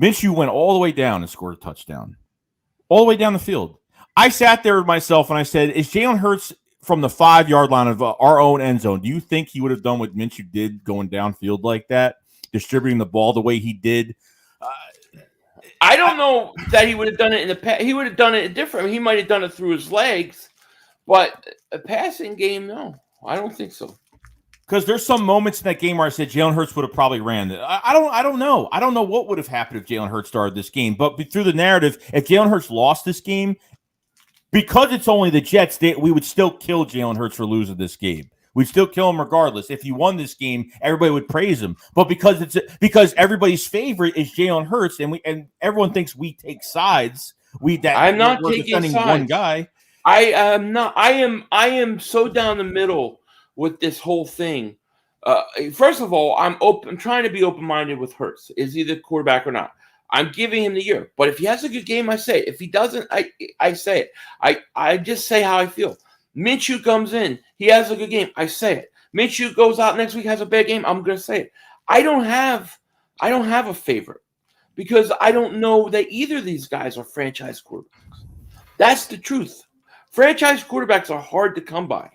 Minshew went all the way down and scored a touchdown. All the way down the field. I sat there with myself and I said, is Jalen Hurts from the 5 yard line of our own end zone, do you think he would have done what Minshew did going downfield like that? Distributing the ball the way he did? I don't know that he would have done it in the past. He would have done it different. I mean, he might have done it through his legs. But a passing game, no. I don't think so. Because there's some moments in that game where I said Jalen Hurts would have probably ran it. I don't know. I don't know what would have happened if Jalen Hurts started this game. But through the narrative, if Jalen Hurts lost this game, because it's only the Jets, we would still kill Jalen Hurts for losing this game. We'd still kill him regardless. If he won this game, everybody would praise him. But because everybody's favorite is Jalen Hurts, and everyone thinks we take sides. I'm not taking sides. One guy. I am not. I am so down the middle with this whole thing First of all, I'm trying to be open-minded with Hurts. Is he the quarterback or not? I'm giving him the year. But if he has a good game, I say it. If he doesn't, I say it. I just say how I feel. Minshew comes in. He has a good game. I say it. Minshew goes out next week, has a bad game. I'm going to say it. I don't have a favorite because I don't know that either of these guys are franchise quarterbacks. That's the truth. Franchise quarterbacks are hard to come by.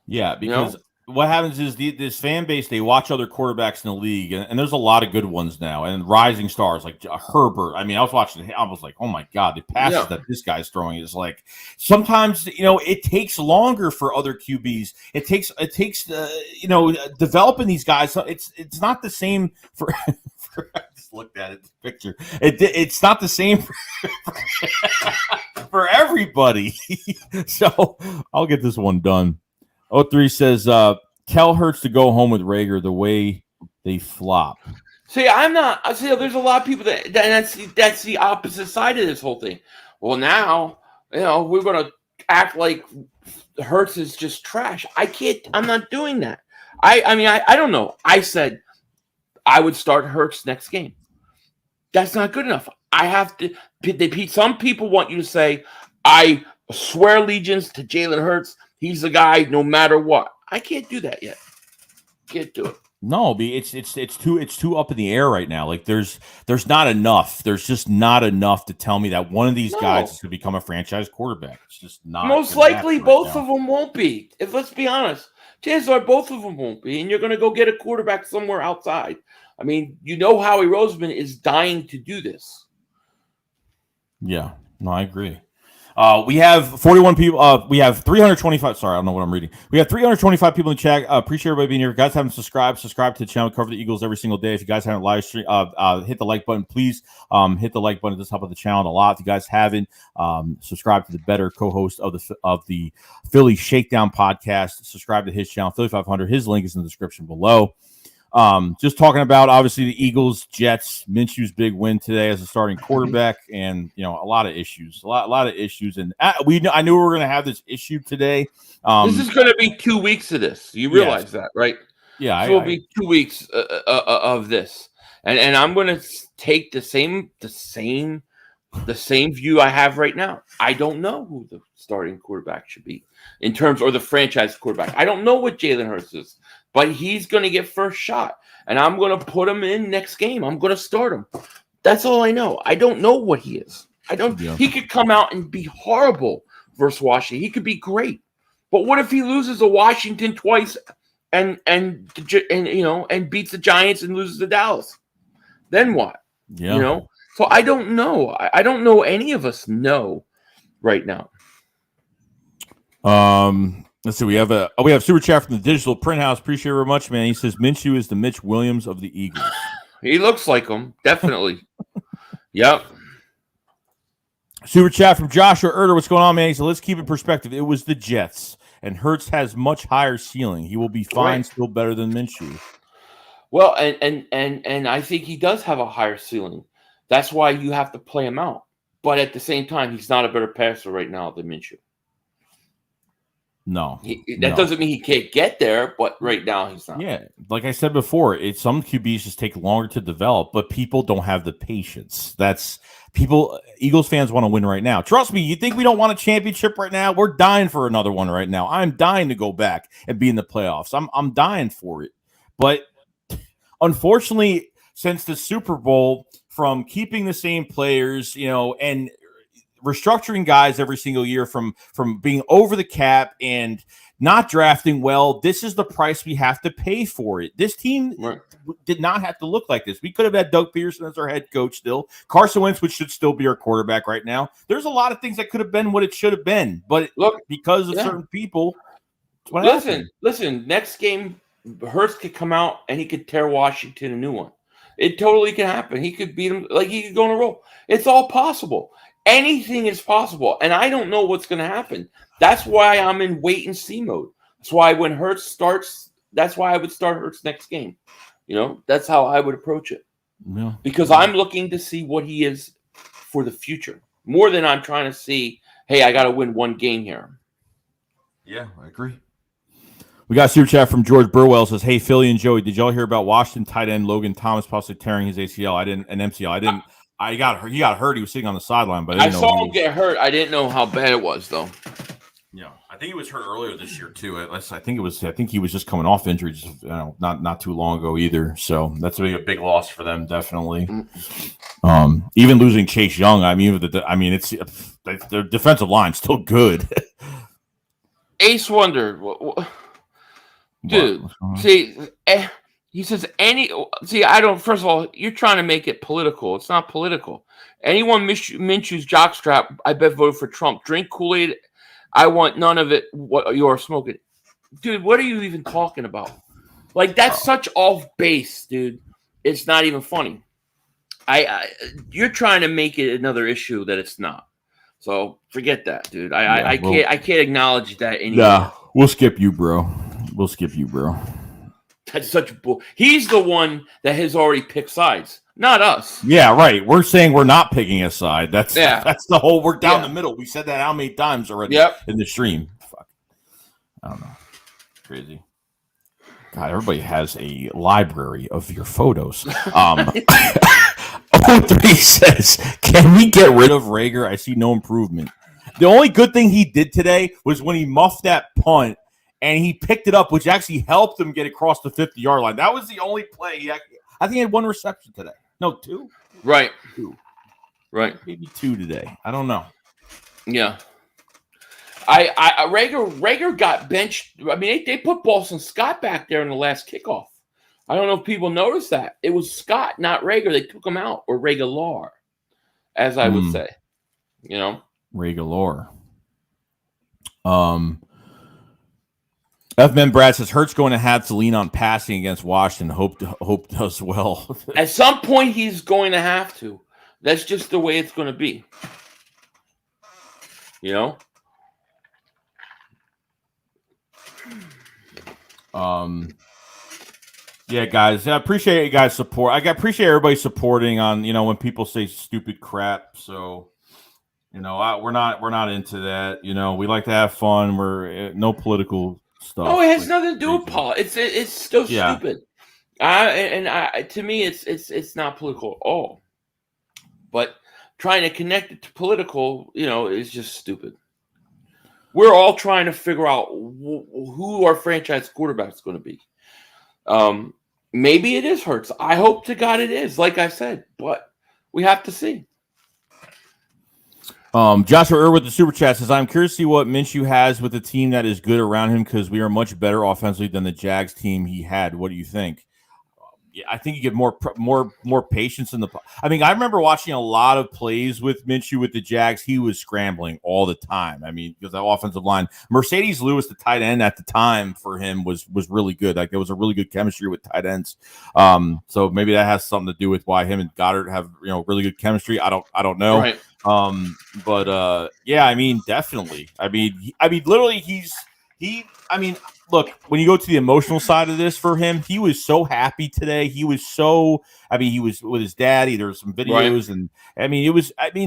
Yeah, because what happens is this fan base, they watch other quarterbacks in the league, and there's a lot of good ones now, and rising stars like Herbert. I mean, I was watching, I was like, oh my God, the passes that this guy's throwing is like, sometimes, it takes longer for other QBs. It takes developing these guys. It's not the same for I just looked at it, the picture. It's not the same for everybody. So I'll get this one done. 03 says, tell Hurts to go home with Rager the way they flop. See, I'm not. I see. There's a lot of people that's the opposite side of this whole thing. Well, now we're gonna act like Hurts is just trash. I can't. I'm not doing that. I don't know. I said I would start Hurts next game. That's not good enough. I have to. Some people want you to say I swear allegiance to Jalen Hurts. He's the guy no matter what. I can't do that yet. Can't do it. No, it's too up in the air right now. Like there's not enough. There's just not enough to tell me that one of these guys is going to become a franchise quarterback. It's just not. Most likely, both of them won't be. If let's be honest, chances are both of them won't be, and you're going to go get a quarterback somewhere outside. I mean, Howie Roseman is dying to do this. Yeah, no, I agree. We have 41 people. We have 325. Sorry, I don't know what I'm reading. We have 325 people in the chat. Appreciate everybody being here. If you guys haven't subscribed to the channel. Cover the Eagles every single day. If you guys haven't live stream, hit the like button. Please hit the like button. This helps the channel a lot. If you guys haven't, subscribe to the better co-host of the Philly Shakedown podcast. Subscribe to his channel, Philly 500. His link is in the description below. Just talking about obviously the Eagles, Jets, Minshew's big win today as a starting quarterback, and a lot of issues, a lot of issues, and I knew we were going to have this issue today. This is going to be 2 weeks of this. You realize that, right? Yeah, so it'll be 2 weeks of this, and I'm going to take the same view I have right now. I don't know who the starting quarterback should be in terms, or the franchise quarterback. I don't know what Jalen Hurts is. But he's going to get first shot, and I'm going to put him in next game. I'm going to start him. That's all I know. I don't know what he is. He could come out and be horrible versus Washington. He could be great. But what if he loses to Washington twice and beats the Giants and loses to Dallas? Then what? Yeah. So I don't know. I don't know. Any of us know right now. Let's see. We have super chat from the Digital Print House. Appreciate it very much, man. He says Minshew is the Mitch Williams of the Eagles. He looks like him, definitely. Yep. Super chat from Joshua Erder. What's going on, man? He said, let's keep it in perspective. It was the Jets, and Hurts has much higher ceiling. He will be fine, still better than Minshew. Well, and I think he does have a higher ceiling. That's why you have to play him out. But at the same time, he's not a better passer right now than Minshew. No, that doesn't mean he can't get there, but right now he's not. Yeah, like I said before, some QBs just take longer to develop, but people don't have the patience. Eagles fans want to win right now. Trust me, you think we don't want a championship right now? We're dying for another one right now. I'm dying to go back and be in the playoffs. I'm dying for it. But unfortunately, since the Super Bowl, from keeping the same players, and restructuring guys every single year, from being over the cap and not drafting well, this is the price we have to pay for it. This team did not have to look like this. We could have had Doug Peterson as our head coach still. Carson Wentz, which should still be our quarterback right now. There's a lot of things that could have been what it should have been, but because of certain people, listen, next game, Hurts could come out and he could tear Washington a new one. It totally can happen. He could beat him, like he could go on a roll. It's all possible. Anything is possible, and I don't know what's going to happen. That's why I'm in wait and see mode. That's why when Hurts starts, that's why I would start Hurts next game. That's how I would approach it. Yeah. Because I'm looking to see what he is for the future, more than I'm trying to see, hey, I got to win one game here. Yeah, I agree. We got a super chat from George Burwell. Says, "Hey Philly and Joey, did y'all hear about Washington tight end Logan Thomas possibly tearing his ACL? An MCL. I didn't. I got hurt. He got hurt. He was sitting on the sideline, but I saw him get hurt. I didn't know how bad it was though. Yeah, I think he was hurt earlier this year too. I think he was just coming off injuries, not too long ago either. So that's a big loss for them, definitely. Even losing Chase Young, it's their defensive line still good. Ace Wonder, dude. See, he says I don't. First of all, you're trying to make it political. It's not political. Anyone Minshew's jockstrap, I bet voted for Trump. Drink Kool-Aid. I want none of it. What you're smoking, dude? What are you even talking about? Like that's such off base, dude. It's not even funny. You're trying to make it another issue that it's not. So forget that, dude. I can't acknowledge that anymore. Yeah, we'll skip you, bro. That's such bull. He's the one that has already picked sides, not us. Yeah, right. We're saying we're not picking a side. That's the whole. We're down the middle. We said that how many times already in the stream? Fuck. I don't know. Crazy. God, everybody has a library of your photos. 03 says, "Can we get rid of Rager? I see no improvement." The only good thing he did today was when he muffed that punt and he picked it up, which actually helped him get across the 50-yard line. That was the only play. I think he had one reception today. No, two. Right. Two. Right. Maybe two today. I don't know. Yeah. Rager got benched. I mean, they put Boston Scott back there in the last kickoff. I don't know if people noticed that. It was Scott, not Rager. They took him out, or Rager, as I would say. You know? Rager. F-Man Brad says, Hurts going to have to lean on passing against Washington. Hope does well. At some point, he's going to have to. That's just the way it's going to be. You know? Yeah, guys. I appreciate you guys' support. I appreciate everybody supporting on, when people say stupid crap. So, we're not into that. We like to have fun. We're no political stuff. Oh, it has nothing to do with politics. It's so stupid. To me, it's not political at all. But trying to connect it to political, is just stupid. We're all trying to figure out who our franchise quarterback is going to be. Maybe it is Hurts. I hope to God it is, like I said, but we have to see. Joshua Earl with the super chat says, I'm curious to see what Minshew has with a team that is good around him because we are much better offensively than the Jags team he had. What do you think? I think you get more patience in the. I mean, I remember watching a lot of plays with Minshew with the Jags. He was scrambling all the time. I mean, because that offensive line, Mercedes Lewis, the tight end at the time for him was really good. Like there was a really good chemistry with tight ends. So maybe that has something to do with why him and Goddard have really good chemistry. I don't know. Right. Yeah, I mean, definitely. I mean, literally, look, when you go to the emotional side of this for him, he was so happy today. He was he was with his daddy. There were some videos, and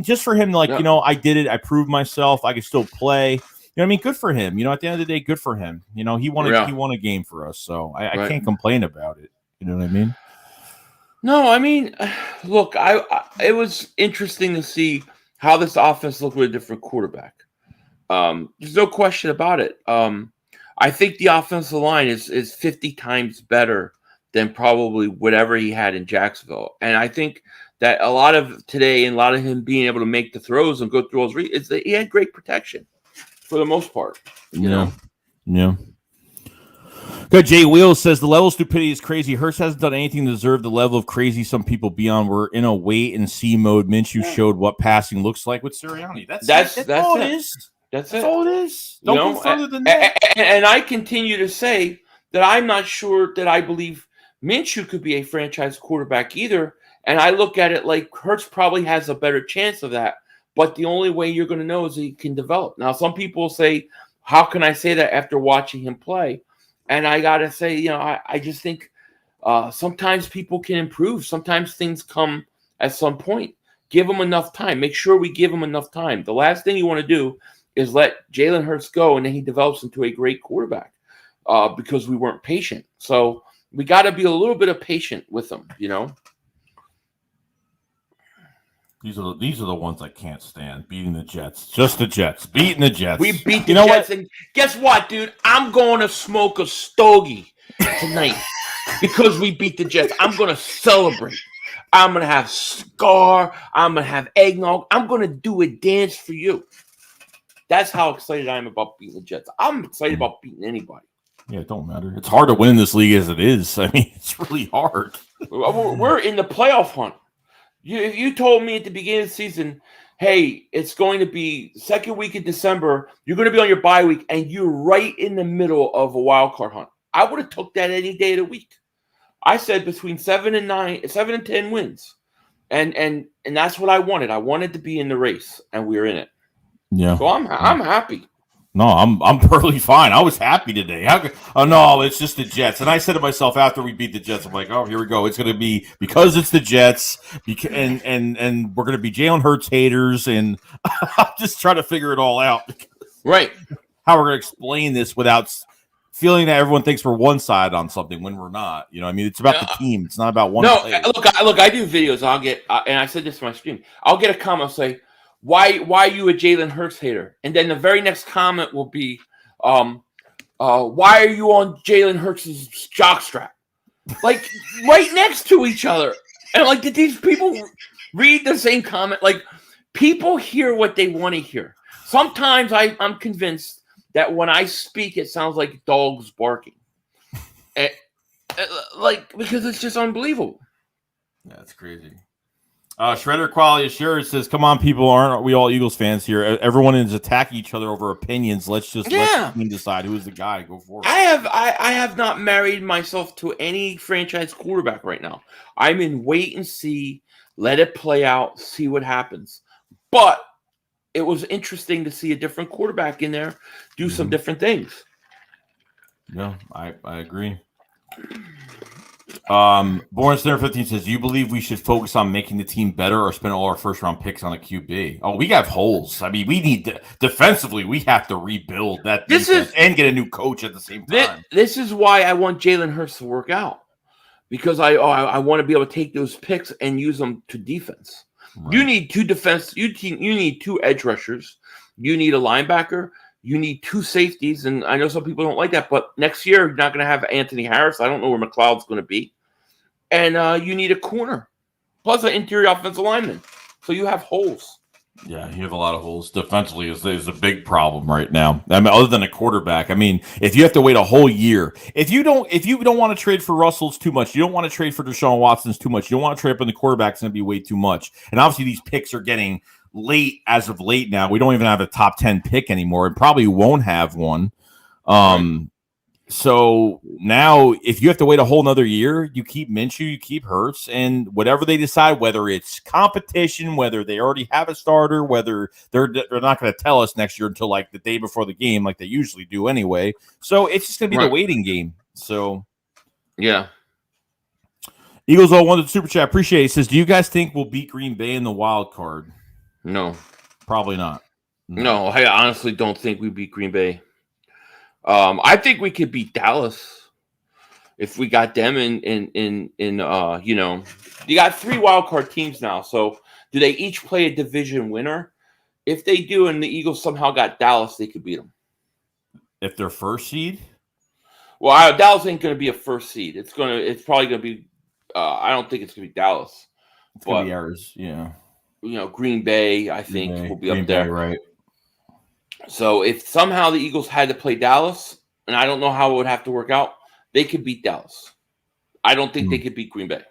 just for him, like, I did it. I proved myself. I could still play. Good for him. At the end of the day, good for him. He won a game for us. So I can't complain about it. You know what I mean? No, I mean, look, it was interesting to see how this offense looked with a different quarterback. There's no question about it. I think the offensive line is 50 times better than probably whatever he had in Jacksonville. And I think that a lot of today and a lot of him being able to make the throws and go through those is that he had great protection for the most part. You know? Yeah. Good. Jay Wheels says the level of stupidity is crazy. Hurts hasn't done anything to deserve the level of crazy some people be on. We're in a wait and see mode. Minshew showed what passing looks like with Sirianni. That's all it is. That's all it is. Don't go further than that. And I continue to say that I'm not sure that I believe Minshew could be a franchise quarterback either. And I look at it like Hurts probably has a better chance of that. But the only way you're going to know is he can develop. Now, some people say, how can I say that after watching him play? And I got to say, I just think sometimes people can improve. Sometimes things come at some point. Give them enough time. Make sure we give them enough time. The last thing you want to do is let Jalen Hurts go, and then he develops into a great quarterback. because we weren't patient. So we got to be a little bit of patient with them, you know. These are the ones I can't stand. Beating the Jets. Just the Jets. Beating the Jets. We beat the Jets. And guess what, dude? I'm going to smoke a stogie tonight because we beat the Jets. I'm going to celebrate. I'm going to have Scar. I'm going to have eggnog. I'm going to do a dance for you. That's how excited I am about beating the Jets. I'm excited about beating anybody. Yeah, it don't matter. It's hard to win in this league as it is. I mean, it's really hard. We're in the playoff hunt. If you told me at the beginning of the season, hey, it's going to be second week in December, you're going to be on your bye week, and you're right in the middle of a wild card hunt, I would have took that any day of the week. I said between 7 and 10 wins, and that's what I wanted. I wanted to be in the race, and we were in it. Yeah. So I'm happy. No, I'm perfectly fine. I was happy today. No, it's just the Jets. And I said to myself after we beat the Jets, I'm like, oh, here we go. It's going to be because it's the Jets, and we're going to be Jalen Hurts haters, and I'm just trying to figure it all out. Right. How we're going to explain this without feeling that everyone thinks we're one side on something when we're not. You know, I mean, it's about the team. It's not about one player. Look, I do videos. I'll get, and I said this to my stream, I'll get a comment say, Why are you a Jalen Hurts hater? And then the very next comment will be, why are you on Jalen Hurts' jockstrap? Like, right next to each other. And, like, did these people read the same comment? Like, people hear what they want to hear. Sometimes I'm convinced that when I speak, it sounds like dogs barking. Because it's just unbelievable. That's crazy. Shredder Quality Assurance says, come on, people, aren't we all Eagles fans here? Everyone is attacking each other over opinions. Let's let the team decide who's the guy. Go for it. I have not married myself to any franchise quarterback right now. I'm in wait and see, let it play out, see what happens. But it was interesting to see a different quarterback in there do some different things. Yeah, I agree. Born Center 15 says, you believe we should focus on making the team better or spend all our first round picks on a QB? Oh, we have holes. I mean, we need defensively, we have to rebuild that defense and get a new coach at the same time. This is why I want Jalen Hurts to work out, because I want to be able to take those picks and use them to defense. Right. You need two defense. You need two edge rushers. You need a linebacker. You need two safeties, and I know some people don't like that, but next year you're not going to have Anthony Harris. I don't know where McLeod's going to be. And you need a corner, plus an interior offensive lineman. So you have holes. Yeah, you have a lot of holes. Defensively is a big problem right now. I mean, other than a quarterback. I mean, if you have to wait a whole year, if you don't want to trade for Russell's too much, you don't want to trade for Deshaun Watson's too much, you don't want to trade up on the quarterback's going to be way too much. And obviously these picks are getting late as of late now. We don't even have a top 10 pick anymore, and probably won't have one. So now if you have to wait a whole nother year, you keep Minshew, you keep Hurts, and whatever they decide, whether it's competition, whether they already have a starter, whether they're not going to tell us next year until like the day before the game, like they usually do anyway. So it's just going to be the waiting game. So yeah. Eagles all wanted super chat. Appreciate it. He says, do you guys think we'll beat Green Bay in the wild card? No, probably not. No, I honestly don't think we beat Green Bay. I think we could beat Dallas if we got them in you know, you got 3 wild card teams now. So do they each play a division winner? If they do, and the Eagles somehow got Dallas, they could beat them. If they're first seed? Well, Dallas ain't going to be a first seed. It's probably going to be. I don't think it's going to be Dallas. It's going to be ours. Yeah. You know, Green Bay, I think, will be up there. there. Right. So if somehow the Eagles had to play Dallas, and I don't know how it would have to work out, they could beat Dallas. I don't think they could beat Green Bay.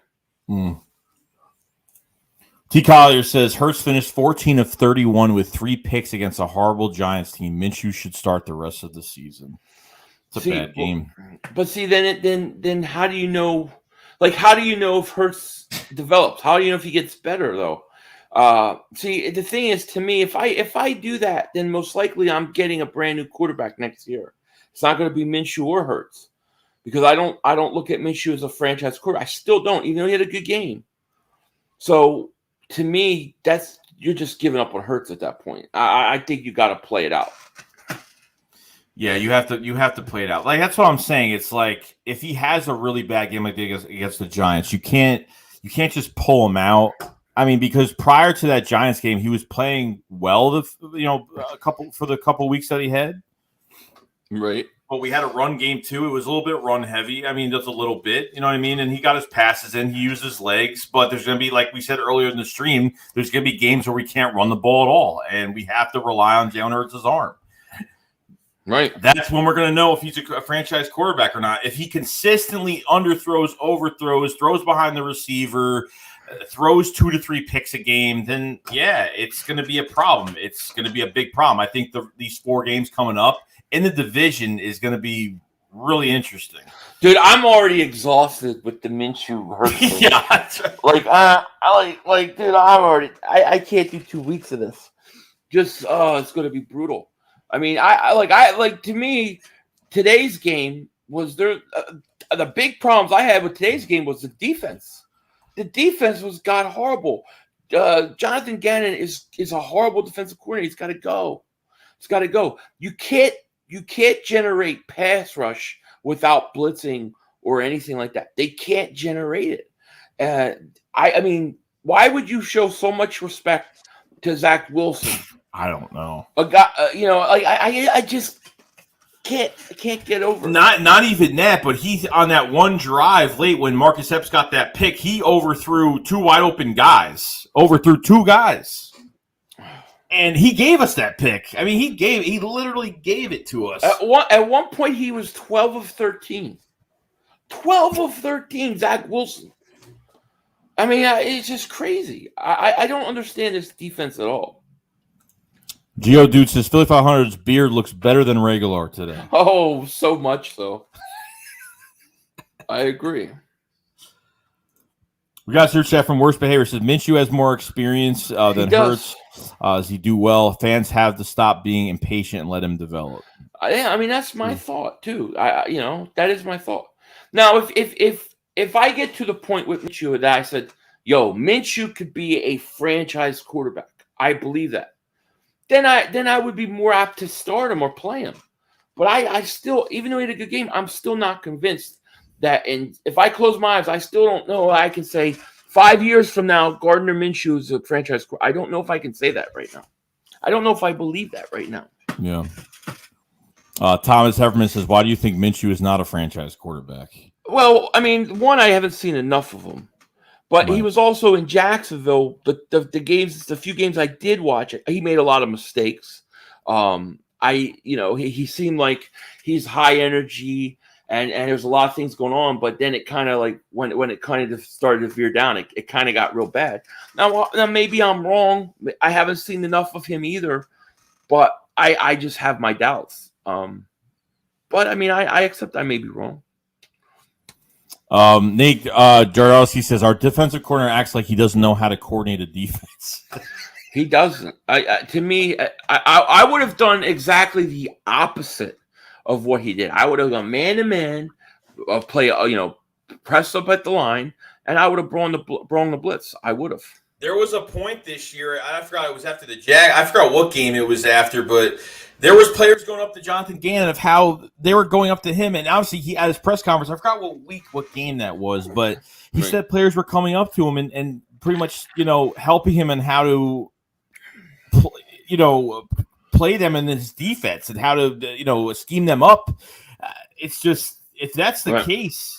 T. Collier says, Hurts finished 14 of 31 with 3 picks against a horrible Giants team. Minshew should start the rest of the season. It's a bad game. But see, then how do you know? Like, how do you know if Hurts develops? How do you know if he gets better, though? See, the thing is, to me, if I do that, then most likely I'm getting a brand new quarterback next year. It's not going to be Minshew or Hurts, because I don't look at Minshew as a franchise quarterback. I still don't, even though he had a good game. So to me, you're just giving up on Hurts at that point. I think you got to play it out. Yeah, you have to play it out. Like that's what I'm saying. It's like if he has a really bad game like against the Giants, you can't just pull him out. I mean, because prior to that Giants game, he was playing well. A couple weeks that he had. Right. But we had a run game too. It was a little bit run heavy. I mean, just a little bit, you know what I mean? And he got his passes in. He used his legs. But there's going to be, like we said earlier in the stream, there's going to be games where we can't run the ball at all. And we have to rely on Jalen Hurts' arm. Right. That's when we're going to know if he's a franchise quarterback or not. If he consistently underthrows, overthrows, throws behind the receiver, throws 2 to 3 picks a game, then, yeah, it's going to be a problem. It's going to be a big problem. I think these 4 games coming up in the division is going to be really interesting. Dude, I'm already exhausted with the Minshew Hurts. Yeah, that's right. Dude, I can't do 2 weeks of this. Just, it's going to be brutal. I mean, to me, today's game was the big problems I had with today's game was the defense. The defense got horrible. Jonathan Gannon is a horrible defensive coordinator. He's got to go. It's got to go. You can't generate pass rush without blitzing or anything like that. They can't generate it. I mean, why would you show so much respect to Zach Wilson? I don't know. A guy, I just can't get over it. Not even that, but he's on that one drive late when Marcus Epps got that pick. He overthrew 2 wide open guys. Overthrew 2 guys. And he gave us that pick. I mean, he literally gave it to us. At one point, he was 12 of 13. 12 of 13, Zach Wilson. I mean, it's just crazy. I don't understand this defense at all. Geo Dude says Philly 500's beard looks better than regular today. Oh, so much so. I agree. We got a search chat from Worst Behavior. Says Minshew has more experience than Hurts. Does he do well? Fans have to stop being impatient and let him develop. I mean, that's my thought too. That is my thought. Now, if I get to the point with Minshew that I said, "Yo, Minshew could be a franchise quarterback," I believe that. Then I would be more apt to start him or play him. But I still, even though he had a good game, I'm still not convinced that. And if I close my eyes, I still don't know. I can say 5 years from now, Gardner Minshew is a franchise. I don't know if I can say that right now. I don't know if I believe that right now. Yeah. Thomas Hefferman says, "Why do you think Minshew is not a franchise quarterback?" Well, I mean, one, I haven't seen enough of him. But He was also in Jacksonville. The few games I did watch, he made a lot of mistakes. He seemed like he's high energy and there's a lot of things going on. But then it kind of like when it kind of started to veer down, it kind of got real bad. Now maybe I'm wrong. I haven't seen enough of him either, but I just have my doubts. But I mean, I accept I may be wrong. Nate Jarosky says our defensive corner acts like he doesn't know how to coordinate a defense. He doesn't. To me, I would have done exactly the opposite of what he did. I would have gone man to man, play press up at the line, and I would have brought the blitz. I would have. There was a point this year. I forgot it was after the Jag. I forgot what game it was after, but there was players going up to Jonathan Gannon of how they were going up to him, and obviously he at his press conference. I forgot what game that was, but he said players were coming up to him and pretty much helping him in how to play them in his defense and how to scheme them up. It's just if that's the case.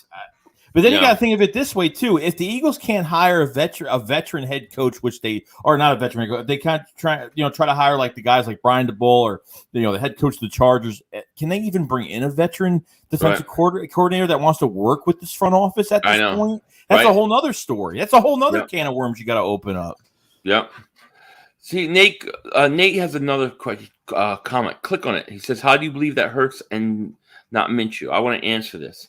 But then you got to think of it this way too: if the Eagles can't hire a veteran head coach, which they are not a veteran head coach, they can't try to hire like the guys like Brian DeBull or the head coach of the Chargers. Can they even bring in a veteran defensive coordinator that wants to work with this front office at this point? That's a whole nother story. That's a whole nother can of worms you got to open up. Yep. See, Nate has another comment. Click on it. He says, "How do you believe that Hurts and not Minshew?" I want to answer this.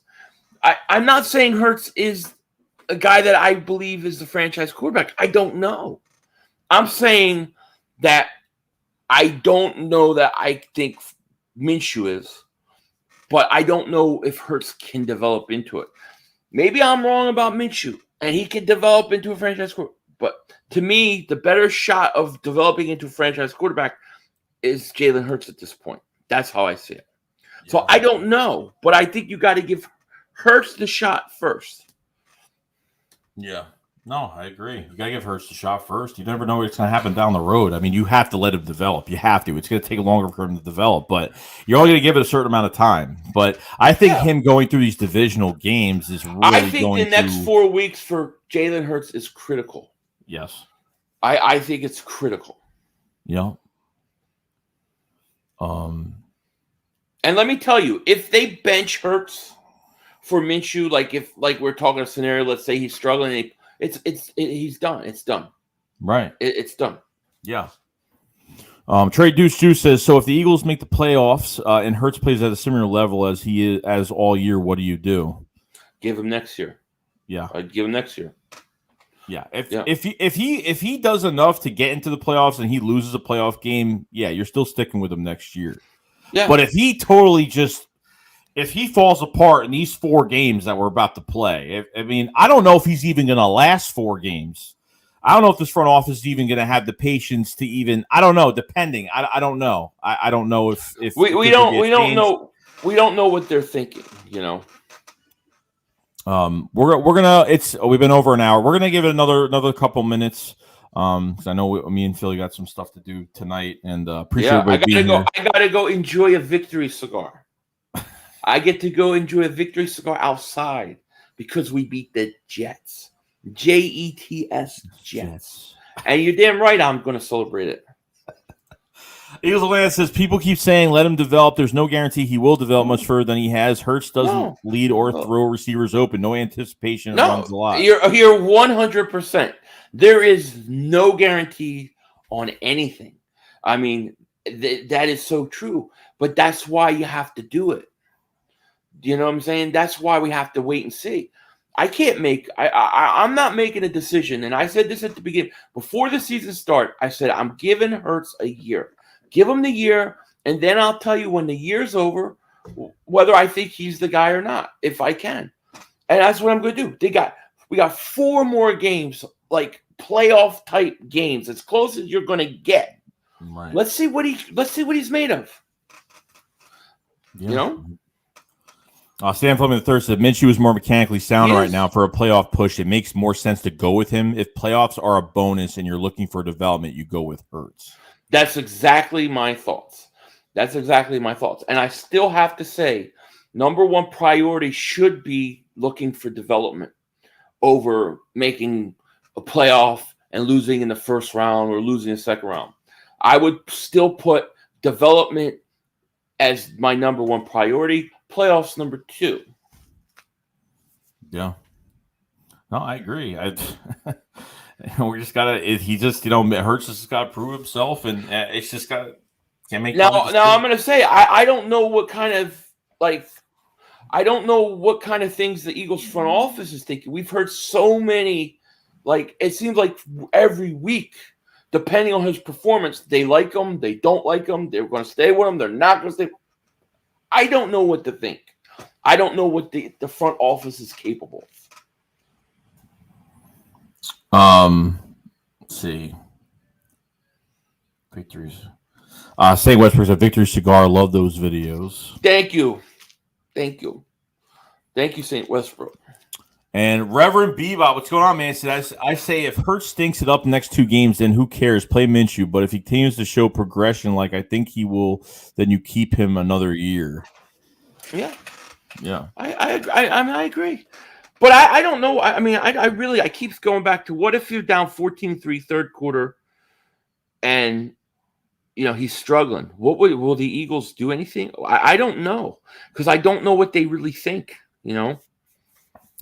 I'm not saying Hurts is a guy that I believe is the franchise quarterback. I don't know. I'm saying that I don't know that I think Minshew is, but I don't know if Hurts can develop into it. Maybe I'm wrong about Minshew, and he can develop into a franchise quarterback. But to me, the better shot of developing into a franchise quarterback is Jalen Hurts at this point. That's how I see it. So I don't know, but I think you got to give Hurts the shot first. Yeah. No, I agree. You got to give Hurts the shot first. You never know what's going to happen down the road. I mean, you have to let him develop. You have to. It's going to take longer for him to develop, but you're only going to give it a certain amount of time. But I think him going through these divisional games is really I think the next 4 weeks for Jalen Hurts is critical. Yes. I think it's critical. Yeah. And let me tell you, if they bench Hurts for Minshew, like we're talking a scenario, let's say he's struggling, he's done. It's done. Right. It's done. Yeah. Trey Deuce Juice says, so if the Eagles make the playoffs and Hurts plays at a similar level as he is as all year, what do you do? Give him next year. Yeah. I'd give him next year. Yeah. If he does enough to get into the playoffs and he loses a playoff game, yeah, you're still sticking with him next year. Yeah. But if he falls apart in these 4 games that we're about to play, I don't know if he's even going to last 4 games. I don't know if this front office is even going to have the patience to even. I don't know. Depending, I don't know. I don't know if we don't know. We don't know what they're thinking. You know. We're gonna. We've been over an hour. We're gonna give it another couple minutes. Because I know me and Philly got some stuff to do tonight, and appreciate everybody being here. I gotta go enjoy a victory cigar. I get to go enjoy a victory cigar outside because we beat the Jets. Jets, Jets. And you're damn right I'm going to celebrate it. Eagles Atlanta says, people keep saying let him develop. There's no guarantee he will develop much further than he has. Hurts doesn't lead or throw receivers open. No anticipation. Runs a lot. You're 100%. There is no guarantee on anything. I mean, that is so true. But that's why you have to do it. You know what I'm saying? That's why we have to wait and see. I'm not making a decision. And I said this at the beginning. Before the season starts, I said, I'm giving Hurts a year. Give him the year, and then I'll tell you when the year's over whether I think he's the guy or not, if I can. And that's what I'm going to do. We got 4 more games, like playoff type games, as close as you're going to get. Right. Let's see what he's made of. Yeah. You know? Stan Fleming III said Minshew is more mechanically sound right now for a playoff push. It makes more sense to go with him. If playoffs are a bonus and you're looking for development, you go with Hurts. That's exactly my thoughts. And I still have to say, number one priority should be looking for development over making a playoff and losing in the first round or losing the second round. I would still put development as my number one priority. Playoffs number 2. Yeah. No, I agree. We just gotta. Hurts just got to prove himself, and it's just got can't make. Now I'm gonna say I don't know what kind of things the Eagles front office is thinking. We've heard so many, it seems like every week, depending on his performance, they like him, they don't like him, they're going to stay with him, they're not going to stay. I don't know what to think. I don't know what the front office is capable of. Let's see. Victories. St. Westbrook's a victory cigar. Love those videos. Thank you, St. Westbrook. And Reverend Bebop, what's going on, man? I say if Hurts stinks it up next 2 games, then who cares? Play Minshew. But if he continues to show progression like I think he will, then you keep him another year. Yeah. Yeah. I agree. But I don't know. I keep going back to what if you're down 14-3 third quarter and he's struggling. Will the Eagles do anything? I don't know, because I don't know what they really think, You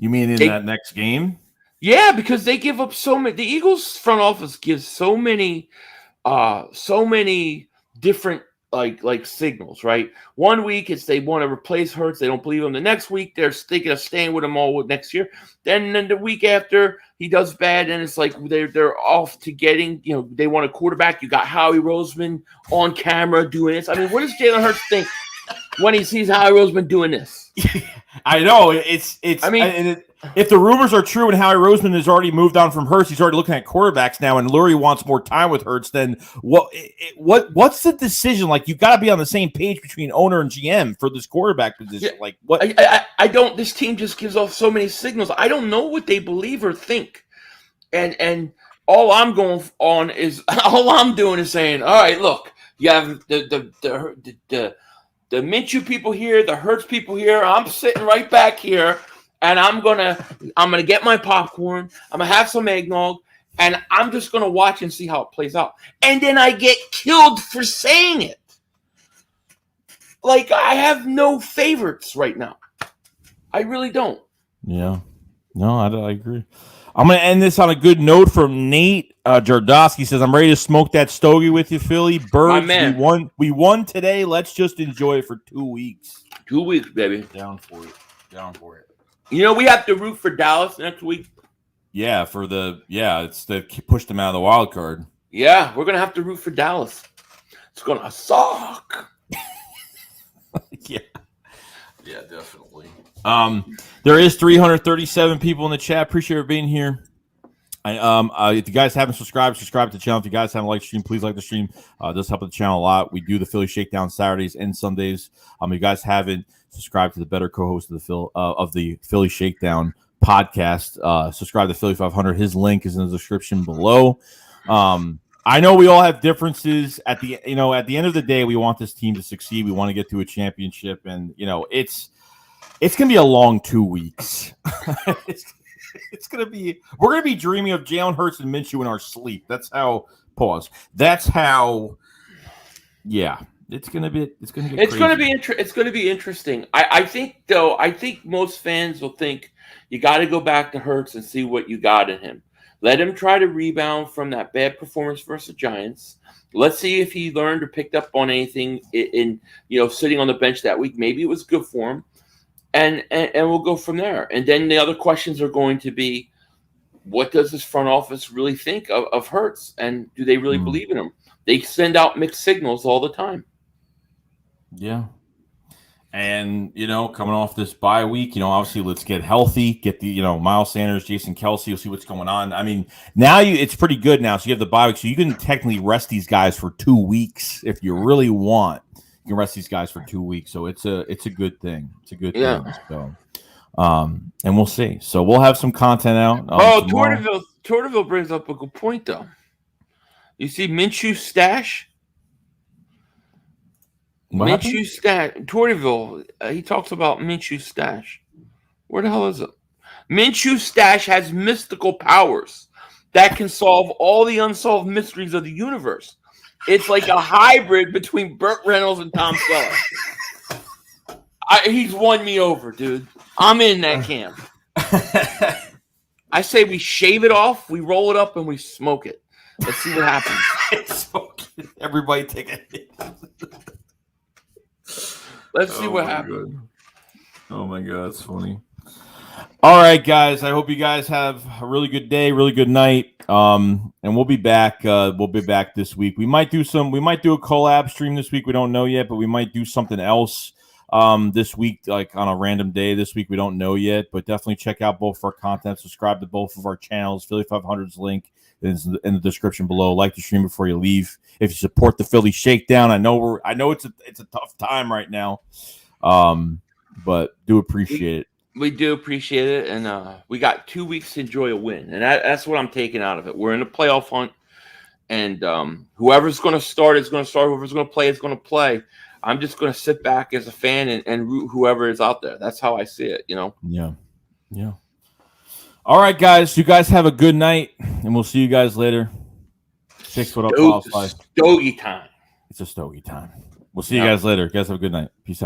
mean that next game? Yeah, because they give up so many. The Eagles front office gives so many different like signals, right? One week it's they want to replace Hurts, they don't believe him. The next week they're thinking of staying with him all next year. Then the week after he does bad, and it's like they're off to getting, they want a quarterback. You got Howie Roseman on camera doing this. I mean, what does Jalen Hurts think when he sees Howie Roseman doing this? I know it's. I mean, if the rumors are true and Howie Roseman has already moved on from Hurts, he's already looking at quarterbacks now, and Lurie wants more time with Hurts, then what's the decision? Like, you got to be on the same page between owner and GM for this quarterback position. Yeah, like, what? I don't. This team just gives off so many signals. I don't know what they believe or think, and all I'm going on is all I'm doing is saying, all right, look, you have the Minshew people here, the Hurts people here. I'm sitting right back here, and I'm gonna get my popcorn. I'm gonna have some eggnog, and I'm just gonna watch and see how it plays out. And then I get killed for saying it. Like, I have no favorites right now. I really don't. Yeah, no, I agree. I'm going to end this on a good note from Nate Jardowski. Says, I'm ready to smoke that stogie with you, Philly. Birds, we won today. Let's just enjoy it for 2 weeks. 2 weeks, baby. Down for it. You know, we have to root for Dallas next week. Yeah, it's to push them out of the wild card. Yeah, we're going to have to root for Dallas. It's going to suck. Yeah, definitely. There is 337 people in the chat. Appreciate you being here. If you guys haven't subscribed to the channel. If you guys haven't liked the stream, please like the stream. It does help the channel a lot. We do the Philly Shakedown Saturdays and Sundays. If you guys haven't subscribed to the better co-host of the Philly Shakedown podcast, subscribe to Philly 500. His link is in the description below. I know we all have differences. At the end of the day, we want this team to succeed. We want to get to a championship, and it's gonna be a long 2 weeks. It's gonna be. We're gonna be dreaming of Jalen Hurts and Minshew in our sleep. That's how. Pause. That's how. Yeah, it's gonna be. It's gonna be interesting. I think most fans will think you got to go back to Hurts and see what you got in him. Let him try to rebound from that bad performance versus the Giants. Let's see if he learned or picked up on anything in sitting on the bench that week. Maybe it was good for him, and we'll go from there. And then the other questions are going to be, what does this front office really think of Hurts, and do they really believe in him? They send out mixed signals all the time. Yeah. And, coming off this bye week, obviously let's get healthy, get the, Miles Sanders, Jason Kelce, you'll see what's going on. I mean, now it's pretty good now. So you have the bye week. So you can technically rest these guys for 2 weeks if you really want. You can rest these guys for 2 weeks. So it's a good thing. It's a good thing. So, and we'll see. So we'll have some content out. Tortorville brings up a good point, though. You see Minshew's stash? Minshew stash. Tortorville, he talks about Minshew stash. Where the hell is it? Minshew stash has mystical powers that can solve all the unsolved mysteries of the universe. It's like a hybrid between Burt Reynolds and Tom Selleck. He's won me over, dude. I'm in that camp. I say we shave it off, we roll it up, and we smoke it. Let's see what happens. Everybody take a hit. Let's see what happens. Oh my God, it's funny. All right, guys. I hope you guys have a really good day, really good night. And we'll be back. We'll be back this week. We might do a collab stream this week. We don't know yet, but we might do something else this week, like on a random day this week. We don't know yet, but definitely check out both of our content. Subscribe to both of our channels. Philly 500's link is in the description below. Like the stream before you leave. If you support the Philly Shakedown, I know it's a tough time right now, but do appreciate it. We do appreciate it, and we got 2 weeks to enjoy a win, and that's what I'm taking out of it. We're in a playoff hunt, and whoever's going to start is going to start. Whoever's going to play is going to play. I'm just going to sit back as a fan and root whoever is out there. That's how I see it, Yeah. All right, guys. You guys have a good night, and we'll see you guys later. 6 foot up. Stogie time. It's a stogie time. We'll see you guys later. You guys have a good night. Peace out.